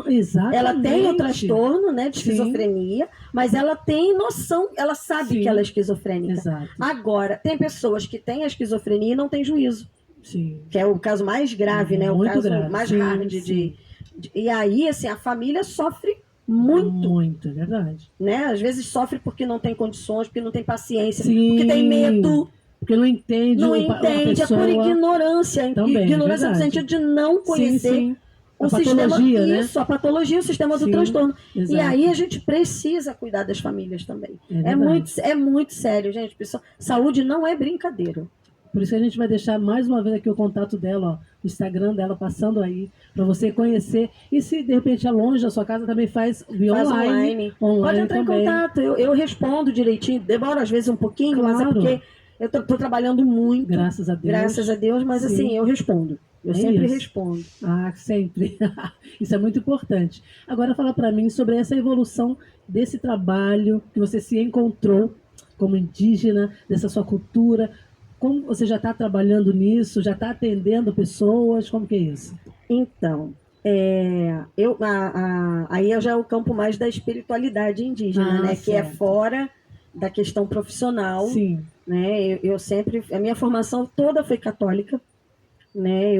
D: Exatamente.
E: Ela tem o transtorno, né, de
D: Sim.
E: esquizofrenia, mas ela tem noção, ela sabe
D: Sim.
E: que ela é esquizofrênica.
D: Exato.
E: Agora, tem pessoas que têm a esquizofrenia e não têm juízo,
D: Sim.
E: que é o caso mais grave, né? O
D: Muito
E: caso
D: grave.
E: mais
D: Sim,
E: hard
D: sim.
E: E aí, assim, a família sofre muito,
D: Muito, é verdade.
E: né? Às vezes sofre porque não tem condições, porque não tem paciência,
D: Sim.
E: porque tem medo,
D: Porque não entende
E: não
D: uma
E: entende,
D: pessoa.
E: é por ignorância.
D: Também,
E: Ignorância no
D: verdade.
E: sentido de não conhecer
D: Sim, sim.
E: o
D: A
E: sistema,
D: patologia, né?
E: isso, a patologia, o sistema do
D: Sim,
E: transtorno.
D: exato.
E: E aí a gente precisa cuidar das famílias também.
D: É verdade.
E: É muito sério, gente. Pessoal, saúde não é brincadeira.
D: Por isso que a gente vai deixar mais uma vez aqui o contato dela, ó, o Instagram dela passando aí, para você conhecer. E se de repente é longe da sua casa, também faz via
E: Faz
D: online.
E: Pode entrar
D: também.
E: em contato, eu respondo direitinho, demora às vezes um pouquinho, mas é
D: Claro.
E: porque eu tô trabalhando muito.
D: Graças a Deus.
E: Mas
D: Sim.
E: assim, eu respondo. Eu
D: É
E: sempre
D: isso.
E: respondo.
D: Ah, sempre. Isso é muito importante. Agora fala para mim sobre essa evolução desse trabalho que você se encontrou como indígena, dessa sua cultura. Como você já está trabalhando nisso? Já está atendendo pessoas? Como que é isso?
E: Então, aí já é o campo mais da espiritualidade indígena, né? Que é
D: certo.
E: fora da questão profissional.
D: Sim.
E: Né? Eu sempre, a minha formação toda foi católica, né?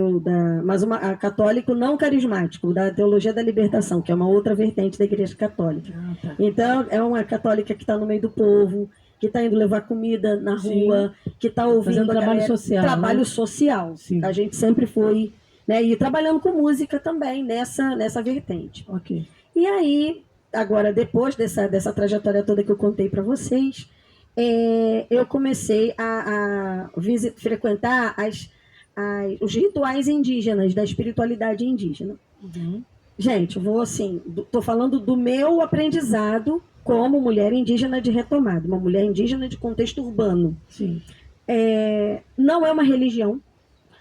E: Mas católico não carismático, da teologia da libertação, que é uma outra vertente da Igreja Católica.
D: Tá.
E: Então, é uma católica que está no meio do povo, que está indo levar comida na rua, que está ouvindo
D: fazendo trabalho social.
E: Trabalho
D: né?
E: social.
D: Sim.
E: A gente sempre foi, né? E trabalhando com música também nessa vertente.
D: Ok.
E: E aí, agora, depois dessa trajetória toda que eu contei para vocês, eu comecei a frequentar os rituais indígenas, da espiritualidade indígena.
D: Uhum.
E: Gente, tô falando do meu aprendizado como mulher indígena de retomada, uma mulher indígena de contexto urbano.
D: Sim.
E: Não é uma religião,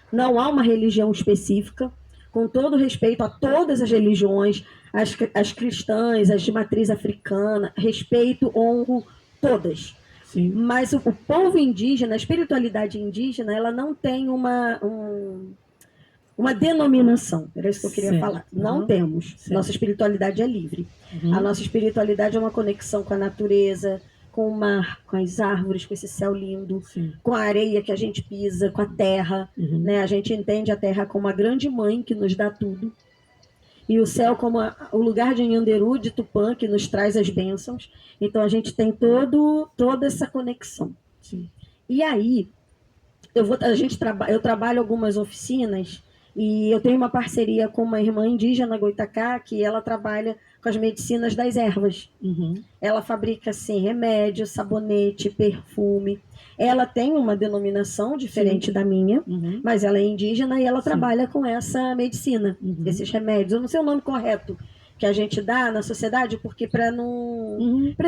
E: não há uma religião específica, com todo respeito a todas as religiões, as cristãs, as de matriz africana, respeito, honro todas.
D: Sim.
E: Mas o povo indígena, a espiritualidade indígena, ela não tem uma denominação. Era isso que eu queria
D: Certo.
E: falar. Não
D: Uhum.
E: temos.
D: Certo.
E: Nossa espiritualidade é livre.
D: Uhum.
E: A nossa espiritualidade é uma conexão com a natureza, com o mar, com as árvores, com esse céu lindo,
D: Sim.
E: com a areia que a gente pisa, com a terra.
D: Uhum.
E: Né? A gente entende a terra como uma grande mãe que nos dá tudo. E o céu como o lugar de Nhanderu, de Tupã, que nos traz as bênçãos. Então a gente tem toda essa conexão.
D: Sim.
E: E aí, eu trabalho algumas oficinas e eu tenho uma parceria com uma irmã indígena, Goitacá, que ela trabalha com as medicinas das ervas.
D: Uhum.
E: Ela fabrica, assim, remédio, sabonete, perfume. Ela tem uma denominação diferente da minha,
D: Uhum.
E: mas ela é indígena e ela
D: Sim.
E: trabalha com essa medicina,
D: Uhum.
E: esses remédios. Eu não sei o nome correto que a gente dá na sociedade, porque para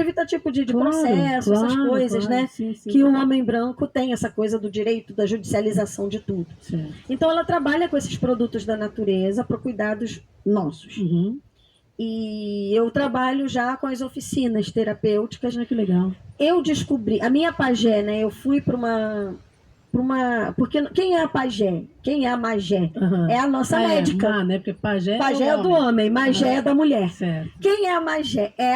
E: evitar tipo de processo, essas coisas, né?
D: Sim, sim.
E: Que o homem branco tem essa coisa do direito, da judicialização de tudo.
D: Certo.
E: Então ela trabalha com esses produtos da natureza para cuidados nossos.
D: Uhum.
E: E eu trabalho já com as oficinas terapêuticas.
D: Que legal.
E: Eu descobri, a minha pajé, né? Eu fui para uma. Porque quem é a pajé? Quem é a magé?
D: Uhum.
E: É a nossa médica.
D: Né? Porque pajé
E: Pajé é do homem, magé é da mulher.
D: Certo.
E: Quem é a magé? É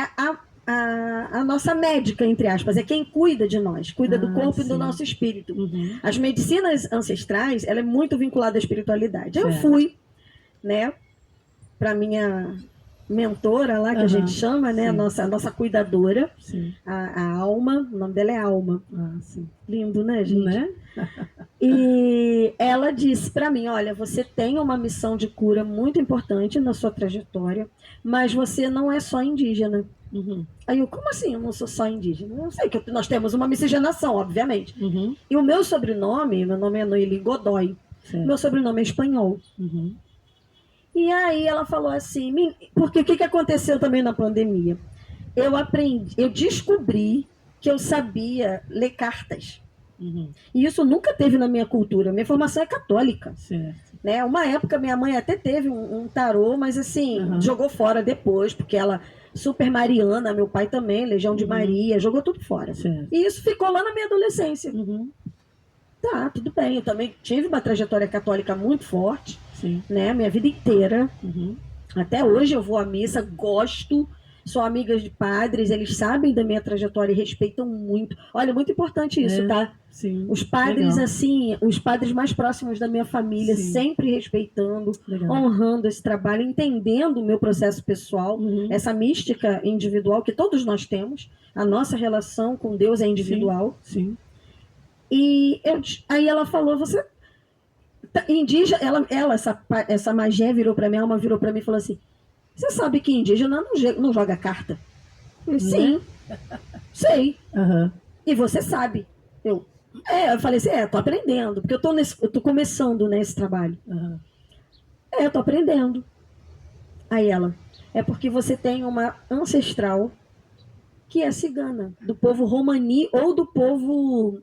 E: a nossa médica, entre aspas, é quem cuida de nós, cuida do corpo e do nosso espírito.
D: Uhum.
E: As medicinas ancestrais, ela é muito vinculada à espiritualidade. Eu
D: Certo.
E: fui, né, para minha mentora lá, que a gente chama, né, a nossa cuidadora,
D: Sim.
E: a Alma, o nome dela é Alma.
D: Ah, sim.
E: Lindo, né, gente?
D: Né?
E: E ela disse para mim, olha, você tem uma missão de cura muito importante na sua trajetória, mas você não é só indígena.
D: Uhum.
E: Aí eu, como assim eu não sou só indígena? Eu sei que nós temos uma miscigenação, obviamente.
D: Uhum.
E: E o meu sobrenome, meu nome é Noeli Godoy,
D: Certo.
E: meu sobrenome é espanhol.
D: Uhum.
E: E aí ela falou assim, porque o que aconteceu também na pandemia? Eu descobri que eu sabia ler cartas.
D: Uhum.
E: E isso nunca teve na minha cultura. Minha formação é católica.
D: Certo.
E: Né? Uma época minha mãe até teve um tarô, mas assim, jogou fora depois, porque ela, super mariana, meu pai também, Legião de Maria, jogou tudo fora.
D: Certo.
E: E isso ficou lá na minha adolescência.
D: Uhum.
E: Tá, tudo bem. Eu também tive uma trajetória católica muito forte,
D: Sim.
E: né? Minha vida inteira.
D: Uhum.
E: Até hoje eu vou à missa, gosto, sou amiga de padres, eles sabem da minha trajetória e respeitam muito. Olha, muito importante isso, tá?
D: Sim.
E: Os padres,
D: Legal.
E: assim, os padres mais próximos da minha família,
D: Sim.
E: sempre respeitando,
D: Legal.
E: honrando esse trabalho, entendendo o meu processo pessoal,
D: Uhum.
E: essa mística individual que todos nós temos, a nossa relação com Deus é individual.
D: Sim.
E: E aí ela falou, você indígena, essa magé virou para mim, a alma virou para mim e falou assim, você sabe que indígena não joga carta? Eu falei, sim, sei.
D: Uhum.
E: E você sabe. Eu, Eu falei assim, tô aprendendo, porque eu tô começando nesse trabalho.
D: Aham.
E: Eu tô aprendendo. Aí ela, é porque você tem uma ancestral que é cigana, do povo romani ou do povo...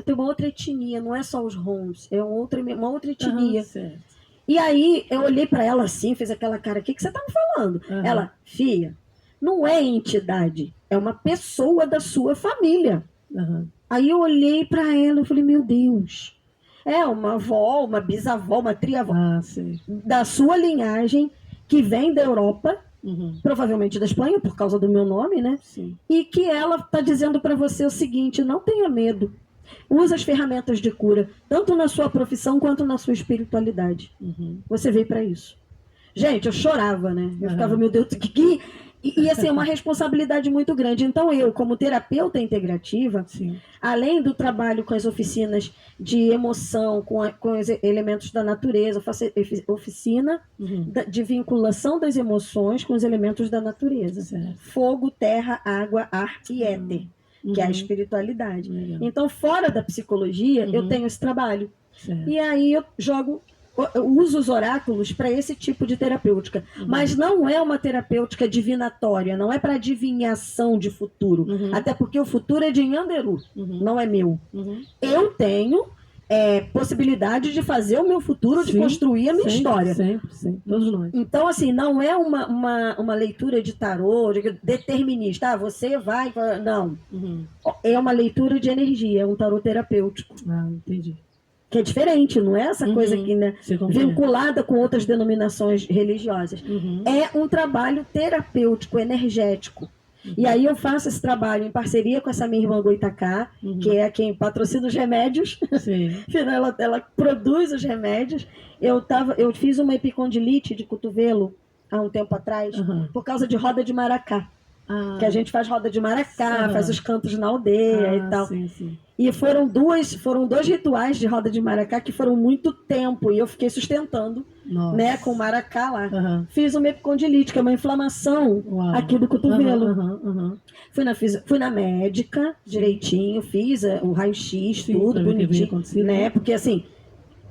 E: Tem uma outra etnia, não é só os Roms, é uma outra etnia.
D: Aham, certo.
E: E aí eu olhei para ela assim, fiz aquela cara, o que você tá me falando?
D: Aham.
E: Ela, filha, não é entidade, é uma pessoa da sua família.
D: Aham.
E: Aí eu olhei para ela e falei, meu Deus, é uma avó, uma bisavó, uma triavó
D: Ah, sei.
E: da sua linhagem que vem da Europa,
D: Uhum.
E: provavelmente da Espanha, por causa do meu nome, né?
D: Sim.
E: E que ela está dizendo para você o seguinte, não tenha medo. Usa as ferramentas de cura, tanto na sua profissão quanto na sua espiritualidade.
D: Uhum.
E: Você veio para isso. Gente, eu chorava, né? Eu
D: Aham.
E: ficava, meu Deus, e assim, é uma responsabilidade muito grande. Então eu, como terapeuta integrativa,
D: Sim.
E: além do trabalho com as oficinas de emoção, com os elementos da natureza, eu faço oficina
D: Uhum.
E: de vinculação das emoções com os elementos da natureza.
D: Certo.
E: Fogo, terra, água, ar e éter, que é a
D: Uhum.
E: espiritualidade.
D: Legal.
E: Então, fora da psicologia, eu
D: Uhum.
E: tenho esse trabalho.
D: Certo.
E: E aí eu uso os oráculos para esse tipo de terapêutica. Mas não é uma terapêutica divinatória, não é para adivinhação de futuro.
D: Uhum.
E: Até porque o futuro é de Nhanderu,
D: Uhum.
E: não é meu.
D: Uhum.
E: Eu tenho possibilidade de fazer o meu futuro, de
D: Sim,
E: construir a minha
D: sempre,
E: história.
D: Sempre. Todos nós.
E: Então, assim, não é uma leitura de tarô determinista. Você vai... Não.
D: Uhum.
E: É uma leitura de energia, é um tarô terapêutico.
D: Ah, entendi.
E: Que é diferente, não é essa
D: Uhum.
E: coisa aqui, né?
D: Você compreende?
E: Vinculada com outras denominações religiosas.
D: Uhum.
E: É um trabalho terapêutico, energético. E aí eu faço esse trabalho em parceria com essa minha irmã Goitacá,
D: Uhum.
E: que é quem patrocina os remédios.
D: Sim.
E: Ela produz os remédios. Eu fiz uma epicondilite de cotovelo há um tempo atrás,
D: Uhum.
E: por causa de roda de maracá.
D: Ah.
E: Que a gente faz roda de maracá,
D: Uhum.
E: faz os cantos na aldeia e tal.
D: Sim, sim.
E: E foram dois rituais de roda de maracá que foram muito tempo. E eu fiquei sustentando,
D: Nossa.
E: né, com o maracá lá.
D: Aham.
E: Fiz uma epicondilite, que é uma inflamação
D: Uau.
E: aqui do cotovelo.
D: Aham.
E: Fui na médica direitinho, fiz o raio-x,
D: Sim,
E: tudo
D: pra ver o que
E: bonitinho.
D: havia acontecido.
E: Né? Porque assim,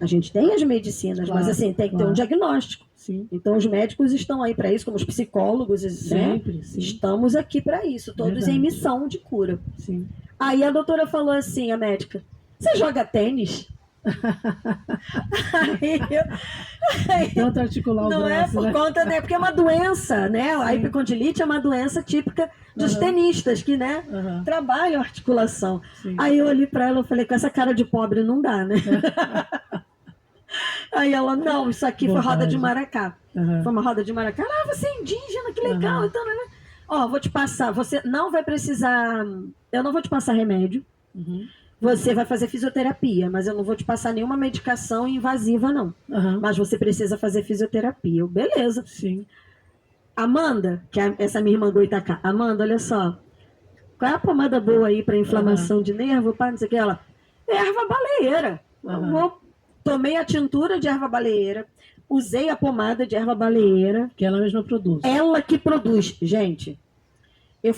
E: a gente tem as medicinas,
D: Claro,
E: mas assim, tem que ter
D: claro.
E: um diagnóstico.
D: Sim.
E: Então os médicos estão aí para isso, como os psicólogos, né?
D: Sempre, sim.
E: Estamos aqui para isso, todos
D: Verdade.
E: em missão de cura.
D: Sim.
E: Aí a doutora falou assim, a médica, você joga tênis? aí
D: Tanto articular o
E: não
D: braço,
E: é por
D: né?
E: conta, né? Porque é uma doença, né? A epicondilite é uma doença típica dos
D: Aham.
E: tenistas, que, né?
D: Aham.
E: Trabalham a articulação.
D: Sim.
E: Aí eu olhei para ela e falei, com essa cara de pobre não dá, né? Aí ela, não, isso aqui foi roda de
D: Bobagem.
E: maracá.
D: Aham.
E: Foi uma roda de maracá. Ah, você é indígena, que legal.
D: Aham.
E: Então, né? Ó, vou te passar. Você não vai precisar. Eu não vou te passar remédio.
D: Uhum.
E: Você vai fazer fisioterapia, mas eu não vou te passar nenhuma medicação invasiva, não.
D: Aham.
E: Mas você precisa fazer fisioterapia. Eu, beleza.
D: Sim.
E: Amanda, que é essa minha irmã Goitacá. Amanda, olha só. Qual é a pomada boa aí para inflamação de nervo? Pá, não sei o que. Ela, erva baleeira.
D: Aham.
E: Tomei a tintura de erva baleeira. Usei a pomada de erva baleeira.
D: Que ela mesma produz.
E: Ela que produz. Gente, eu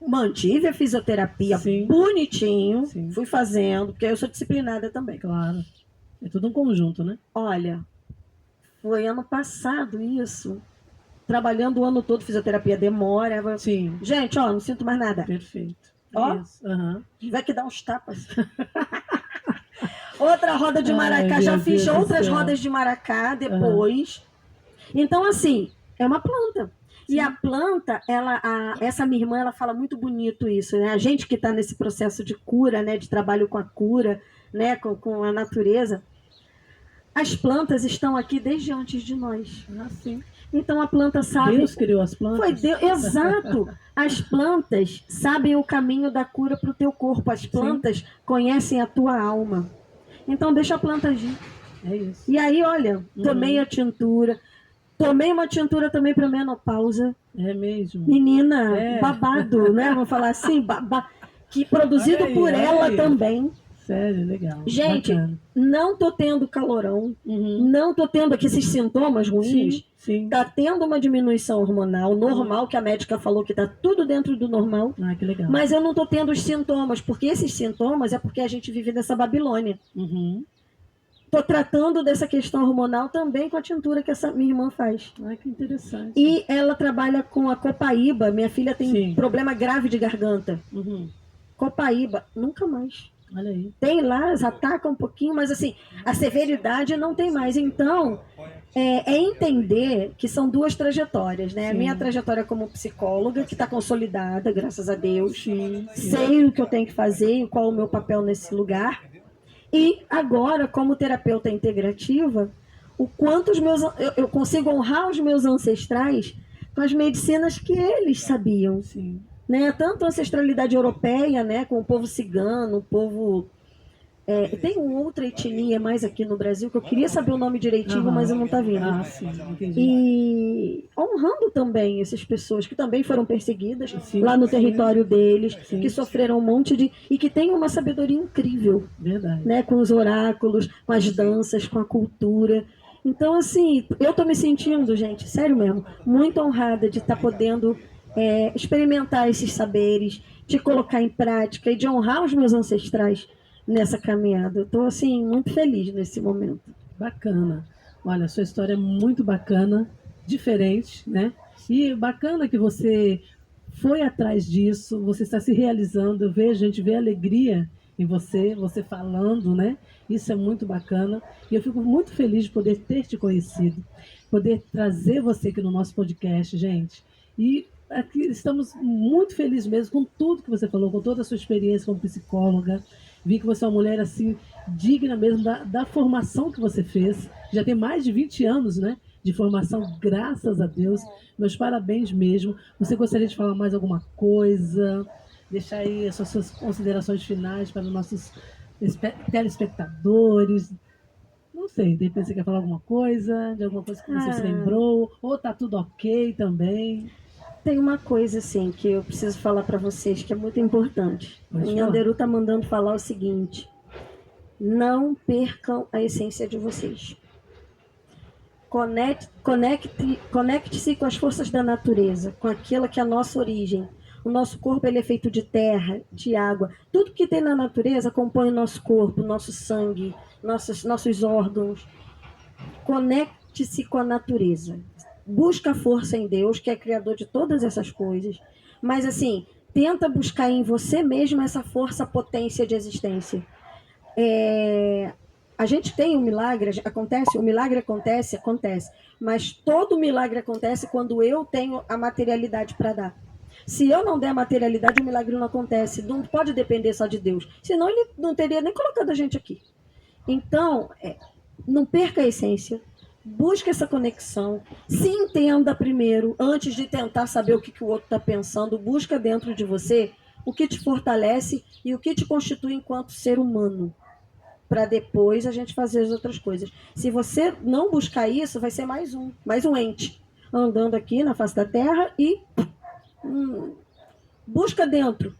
E: mantive a fisioterapia
D: Sim.
E: bonitinho.
D: Sim.
E: Fui fazendo, porque eu sou disciplinada também.
D: Claro. É tudo um conjunto, né?
E: Olha, foi ano passado isso. Trabalhando o ano todo, fisioterapia demora.
D: Sim.
E: Gente, ó, não sinto mais nada.
D: Perfeito.
E: Ó.
D: Isso. Aham.
E: Vai que dar uns tapas. Outra roda de maracá.
D: Ai,
E: Já
D: meu
E: fiz
D: Deus do
E: outras
D: céu.
E: rodas de maracá depois. Então, assim, é uma planta. E a planta, essa minha irmã, ela fala muito bonito isso, né? A gente que está nesse processo de cura, né? De trabalho com a cura, né? Com a natureza. As plantas estão aqui desde antes de nós.
D: Assim.
E: Então a planta sabe.
D: Deus criou as plantas.
E: Foi Deus, exato. As plantas sabem o caminho da cura para o teu corpo. As plantas conhecem a tua alma. Então deixa a planta agir.
D: É isso.
E: E aí, olha, tomei a tintura. Tomei uma tintura também para menopausa.
D: É mesmo.
E: Menina, babado, né? Vamos falar assim, que produzido
D: Olha aí,
E: por
D: olha
E: ela
D: aí.
E: também.
D: Sério, legal.
E: Gente,
D: Bacana.
E: não tô tendo calorão, não tô tendo aqui esses sintomas ruins.
D: Sim, sim.
E: Tá tendo uma diminuição hormonal normal, que a médica falou que tá tudo dentro do normal.
D: Ah, que legal.
E: Mas eu não tô tendo os sintomas, porque esses sintomas é porque a gente vive nessa Babilônia.
D: Uhum.
E: Tô tratando dessa questão hormonal também com a tintura que essa minha irmã faz.
D: Ai, que interessante.
E: E ela trabalha com a copaíba. Minha filha tem
D: Sim.
E: problema grave de garganta.
D: Uhum.
E: Copaíba, nunca mais.
D: Olha aí.
E: Tem lá, elas atacam um pouquinho, mas assim, a severidade não tem mais. Então, é entender que são duas trajetórias, né? A
D: Sim.
E: minha trajetória como psicóloga, que está consolidada, graças a Deus.
D: Sim.
E: Sei o que eu tenho que fazer e qual o meu papel nesse lugar. E agora, como terapeuta integrativa, o quanto eu consigo honrar os meus ancestrais com as medicinas que eles sabiam.
D: Sim.
E: Né? Tanto a ancestralidade europeia, né, com o povo cigano, o povo... tem uma outra etnia mais aqui no Brasil, que eu queria saber o nome direitinho, mas não está vindo.
D: Ah, sim, entendi.
E: E honrando também essas pessoas que também foram perseguidas
D: Sim,
E: lá no
D: sim.
E: território deles,
D: Sim.
E: que sofreram um monte de... e que têm uma sabedoria incrível,
D: Verdade.
E: né, com os oráculos, com as danças, com a cultura. Então, assim, eu tô me sentindo, gente, sério mesmo, muito honrada de estar podendo experimentar esses saberes, de colocar em prática e de honrar os meus ancestrais nessa caminhada. Eu tô, assim, muito feliz nesse momento.
D: Bacana. Olha, sua história é muito bacana, diferente, né? E bacana que você foi atrás disso, você está se realizando. Eu vejo, a gente vê a alegria em você, você falando, né? Isso é muito bacana. E eu fico muito feliz de poder ter te conhecido, poder trazer você aqui no nosso podcast, gente. E aqui estamos muito felizes mesmo com tudo que você falou, com toda a sua experiência como psicóloga. Vi que você é uma mulher assim, digna mesmo da formação que você fez. Já tem mais de 20 anos, né? De formação, graças a Deus. Meus parabéns mesmo. Você gostaria de falar mais alguma coisa? Deixar aí as suas considerações finais para os nossos telespectadores. Não sei, de repente você quer falar alguma coisa, de alguma coisa que você se lembrou, ou tá tudo ok também.
E: Tem uma coisa, assim, que eu preciso falar para vocês, que é muito importante.
D: Pode
E: O
D: falar.
E: Nhanderu tá mandando falar o seguinte: não percam a essência de vocês. Conecte-se com as forças da natureza, com aquilo que é a nossa origem. O nosso corpo ele é feito de terra, de água. Tudo que tem na natureza compõe o nosso corpo, nosso sangue, nossos órgãos. Conecte-se com a natureza. Busca a força em Deus, que é criador de todas essas coisas. Mas, assim, tenta buscar em você mesmo essa força, potência de existência. A gente tem um milagre, o milagre acontece, mas todo milagre acontece quando eu tenho a materialidade para dar. Se eu não der a materialidade, o milagre não acontece. Não pode depender só de Deus. Senão ele não teria nem colocado a gente aqui. Então, não perca a essência. Busque essa conexão. Se entenda primeiro, antes de tentar saber o que o outro está pensando. Busca dentro de você o que te fortalece e o que te constitui enquanto ser humano. Para depois a gente fazer as outras coisas. Se você não buscar isso, vai ser mais um ente andando aqui na face da Terra e busca dentro,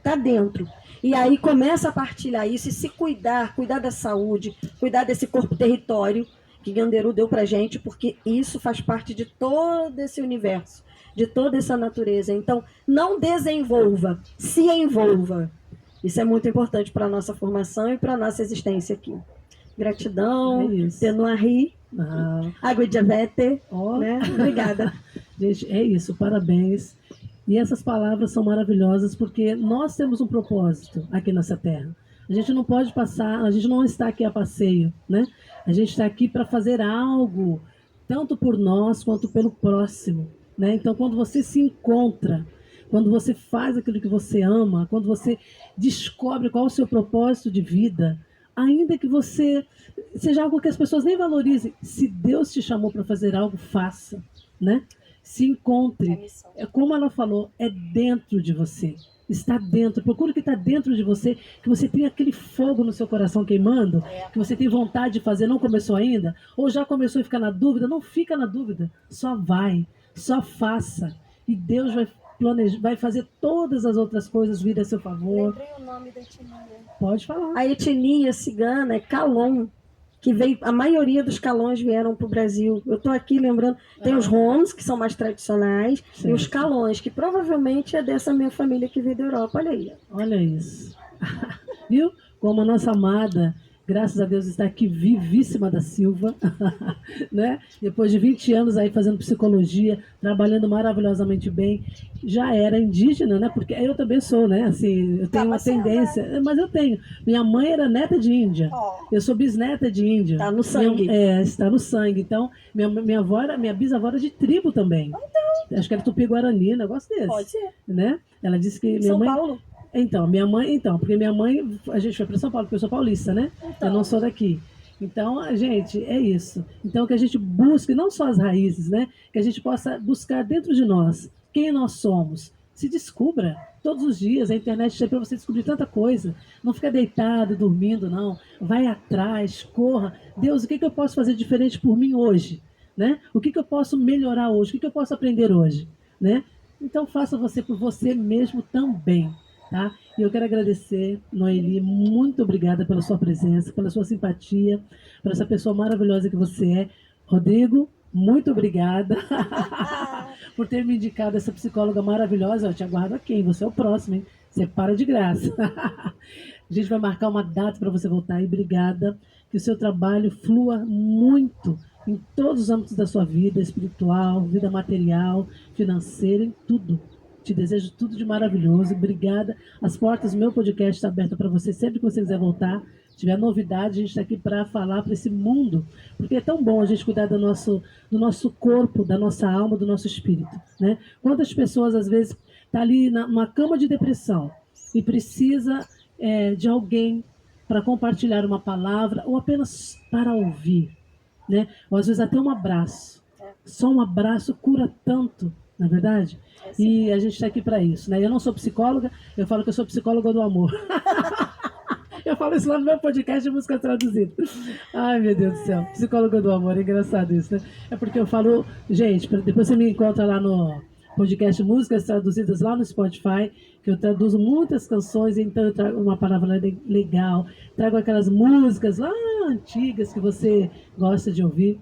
E: tá dentro. E aí começa a partilhar isso e se cuidar da saúde, cuidar desse corpo-território que Nhanderu deu pra gente, porque isso faz parte de todo esse universo, de toda essa natureza. Então, não desenvolva, se envolva. Isso é muito importante para a nossa formação e para a nossa existência aqui. Gratidão, Tenuari, água de diabetes, né? Obrigada.
D: Gente, é isso, parabéns. E essas palavras são maravilhosas porque nós temos um propósito aqui nessa terra. A gente não pode passar, a gente não está aqui a passeio, né? A gente está aqui para fazer algo, tanto por nós quanto pelo próximo, né? Então, quando você se encontra, quando você faz aquilo que você ama, quando você descobre qual é o seu propósito de vida, ainda que você seja algo que as pessoas nem valorizem, se Deus te chamou para fazer algo, faça, né? Se encontre. Como ela falou, é dentro de você. Está dentro. Procura o que está dentro de você, que você tem aquele fogo no seu coração queimando, que você tem vontade de fazer, não começou ainda, ou já começou e fica na dúvida. Não fica na dúvida. Só vai, só faça. E Deus vai vai fazer todas as outras coisas vir a seu favor.
E: Lembrei o nome da etnia.
D: Pode falar.
E: A etnia cigana é Calon, que veio, a maioria dos Calões vieram para o Brasil. Eu estou aqui lembrando, tem os Roms, que são mais tradicionais,
D: Certo.
E: e os Calões, que provavelmente é dessa minha família que veio da Europa. Olha aí.
D: Olha isso. Viu? Como a nossa amada, graças a Deus, está aqui vivíssima da Silva, né? Depois de 20 anos aí fazendo psicologia, trabalhando maravilhosamente bem, já era indígena, né? Porque eu também sou, né? Assim, eu tenho uma tendência, mas eu tenho. Minha mãe era neta de índia. Eu sou bisneta de índia.
E: Tá no sangue.
D: Está no sangue. Então, minha bisavó era de tribo também. Então, acho que era Tupi-Guarani, um negócio desse.
E: Pode ser.
D: Né? Ela disse que minha
E: São
D: mãe...
E: Paulo.
D: Porque minha mãe, a gente foi para São Paulo, porque eu sou paulista, né? Eu não sou daqui. Então, gente, é isso. Então, que a gente busque não só as raízes, né? Que a gente possa buscar dentro de nós quem nós somos. Se descubra todos os dias. A internet está para você descobrir tanta coisa. Não fica deitado, dormindo, não. Vai atrás, corra. Deus, o que eu posso fazer diferente por mim hoje? Né? O que eu posso melhorar hoje? O que eu posso aprender hoje? Né? Então, faça você por você mesmo também. Tá? E eu quero agradecer, Noeli, muito obrigada pela sua presença, pela sua simpatia, por essa pessoa maravilhosa que você é. Rodrigo, muito obrigada por ter me indicado essa psicóloga maravilhosa. Eu te aguardo aqui, hein? Você é o próximo, hein? Você para de graça. A gente vai marcar uma data para você voltar e obrigada. Que o seu trabalho flua muito em todos os âmbitos da sua vida, espiritual, vida material, financeira, em tudo. Te desejo tudo de maravilhoso. Obrigada. As portas do meu podcast estão abertas para você sempre que você quiser voltar. Se tiver novidade, a gente está aqui para falar para esse mundo. Porque é tão bom a gente cuidar do nosso corpo, da nossa alma, do nosso espírito. Né? Quantas pessoas, às vezes, estão ali numa cama de depressão e precisa de alguém para compartilhar uma palavra ou apenas para ouvir. Né? Ou às vezes até um abraço. Só um abraço cura tanto. Não é verdade? E a gente está aqui para isso, né? Eu não sou psicóloga, eu falo que eu sou psicóloga do amor. Eu falo isso lá no meu podcast de música traduzida. Ai, meu Deus do céu. Psicóloga do amor, é engraçado isso, né? É porque eu falo, gente, depois você me encontra lá no podcast Músicas Traduzidas, lá no Spotify, que eu traduzo muitas canções, então eu trago uma palavra legal, trago aquelas músicas lá antigas que você gosta de ouvir.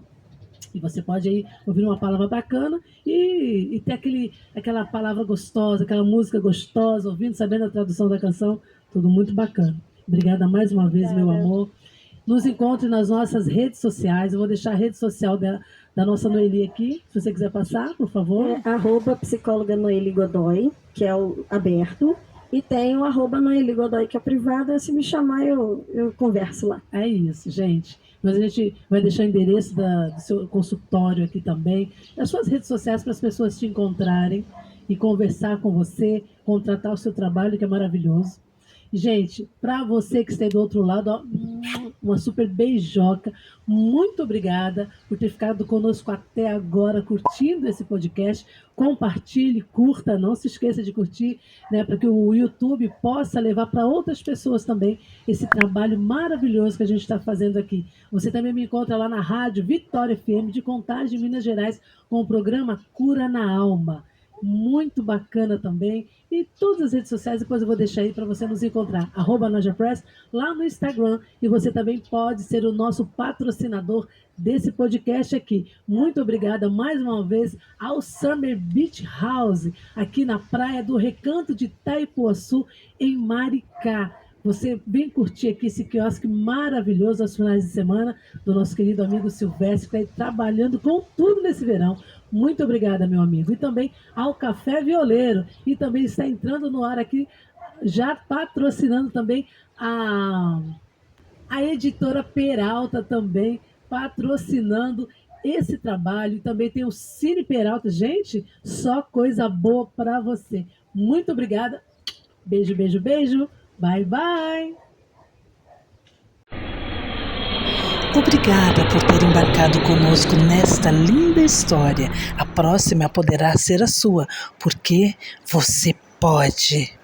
D: E você pode aí ouvir uma palavra bacana e ter aquela palavra gostosa, aquela música gostosa, ouvindo, sabendo a tradução da canção, tudo muito bacana. Obrigada mais uma vez, meu amor. Nos encontre nas nossas redes sociais. Eu vou deixar a rede social da nossa Noeli aqui, se você quiser passar, por favor.
E: @psicóloga Noeli Godoy, que é o aberto. E tem o @Noeli Godoy, que é privado. Se me chamar, eu converso lá.
D: É isso, gente. Mas a gente vai deixar o endereço do seu consultório aqui também, as suas redes sociais para as pessoas te encontrarem e conversar com você, contratar o seu trabalho, que é maravilhoso. E, gente, para você que está aí do outro lado, ó, uma super beijoca. Muito obrigada por ter ficado conosco até agora, curtindo esse podcast. Compartilhe, curta, não se esqueça de curtir, né, para que o YouTube possa levar para outras pessoas também esse trabalho maravilhoso que a gente está fazendo aqui. Você também me encontra lá na rádio Vitória FM de Contagem, Minas Gerais, com o programa Cura na Alma. Muito bacana também. E todas as redes sociais, depois eu vou deixar aí para você nos encontrar. @NajaPress lá no Instagram. E você também pode ser o nosso patrocinador desse podcast aqui. Muito obrigada mais uma vez ao Summer Beach House, aqui na praia do Recanto de Itaipuaçu, em Maricá. Você vem curtir aqui esse quiosque maravilhoso aos finais de semana do nosso querido amigo Silvestre, que está aí trabalhando com tudo nesse verão. Muito obrigada, meu amigo. E também ao Café Violeiro. E também está entrando no ar aqui, já patrocinando também a editora Peralta também, patrocinando esse trabalho. E também tem o Cine Peralta. Gente, só coisa boa para você. Muito obrigada. Beijo, beijo, beijo. Bye, bye!
A: Obrigada por ter embarcado conosco nesta linda história. A próxima poderá ser a sua, porque você pode.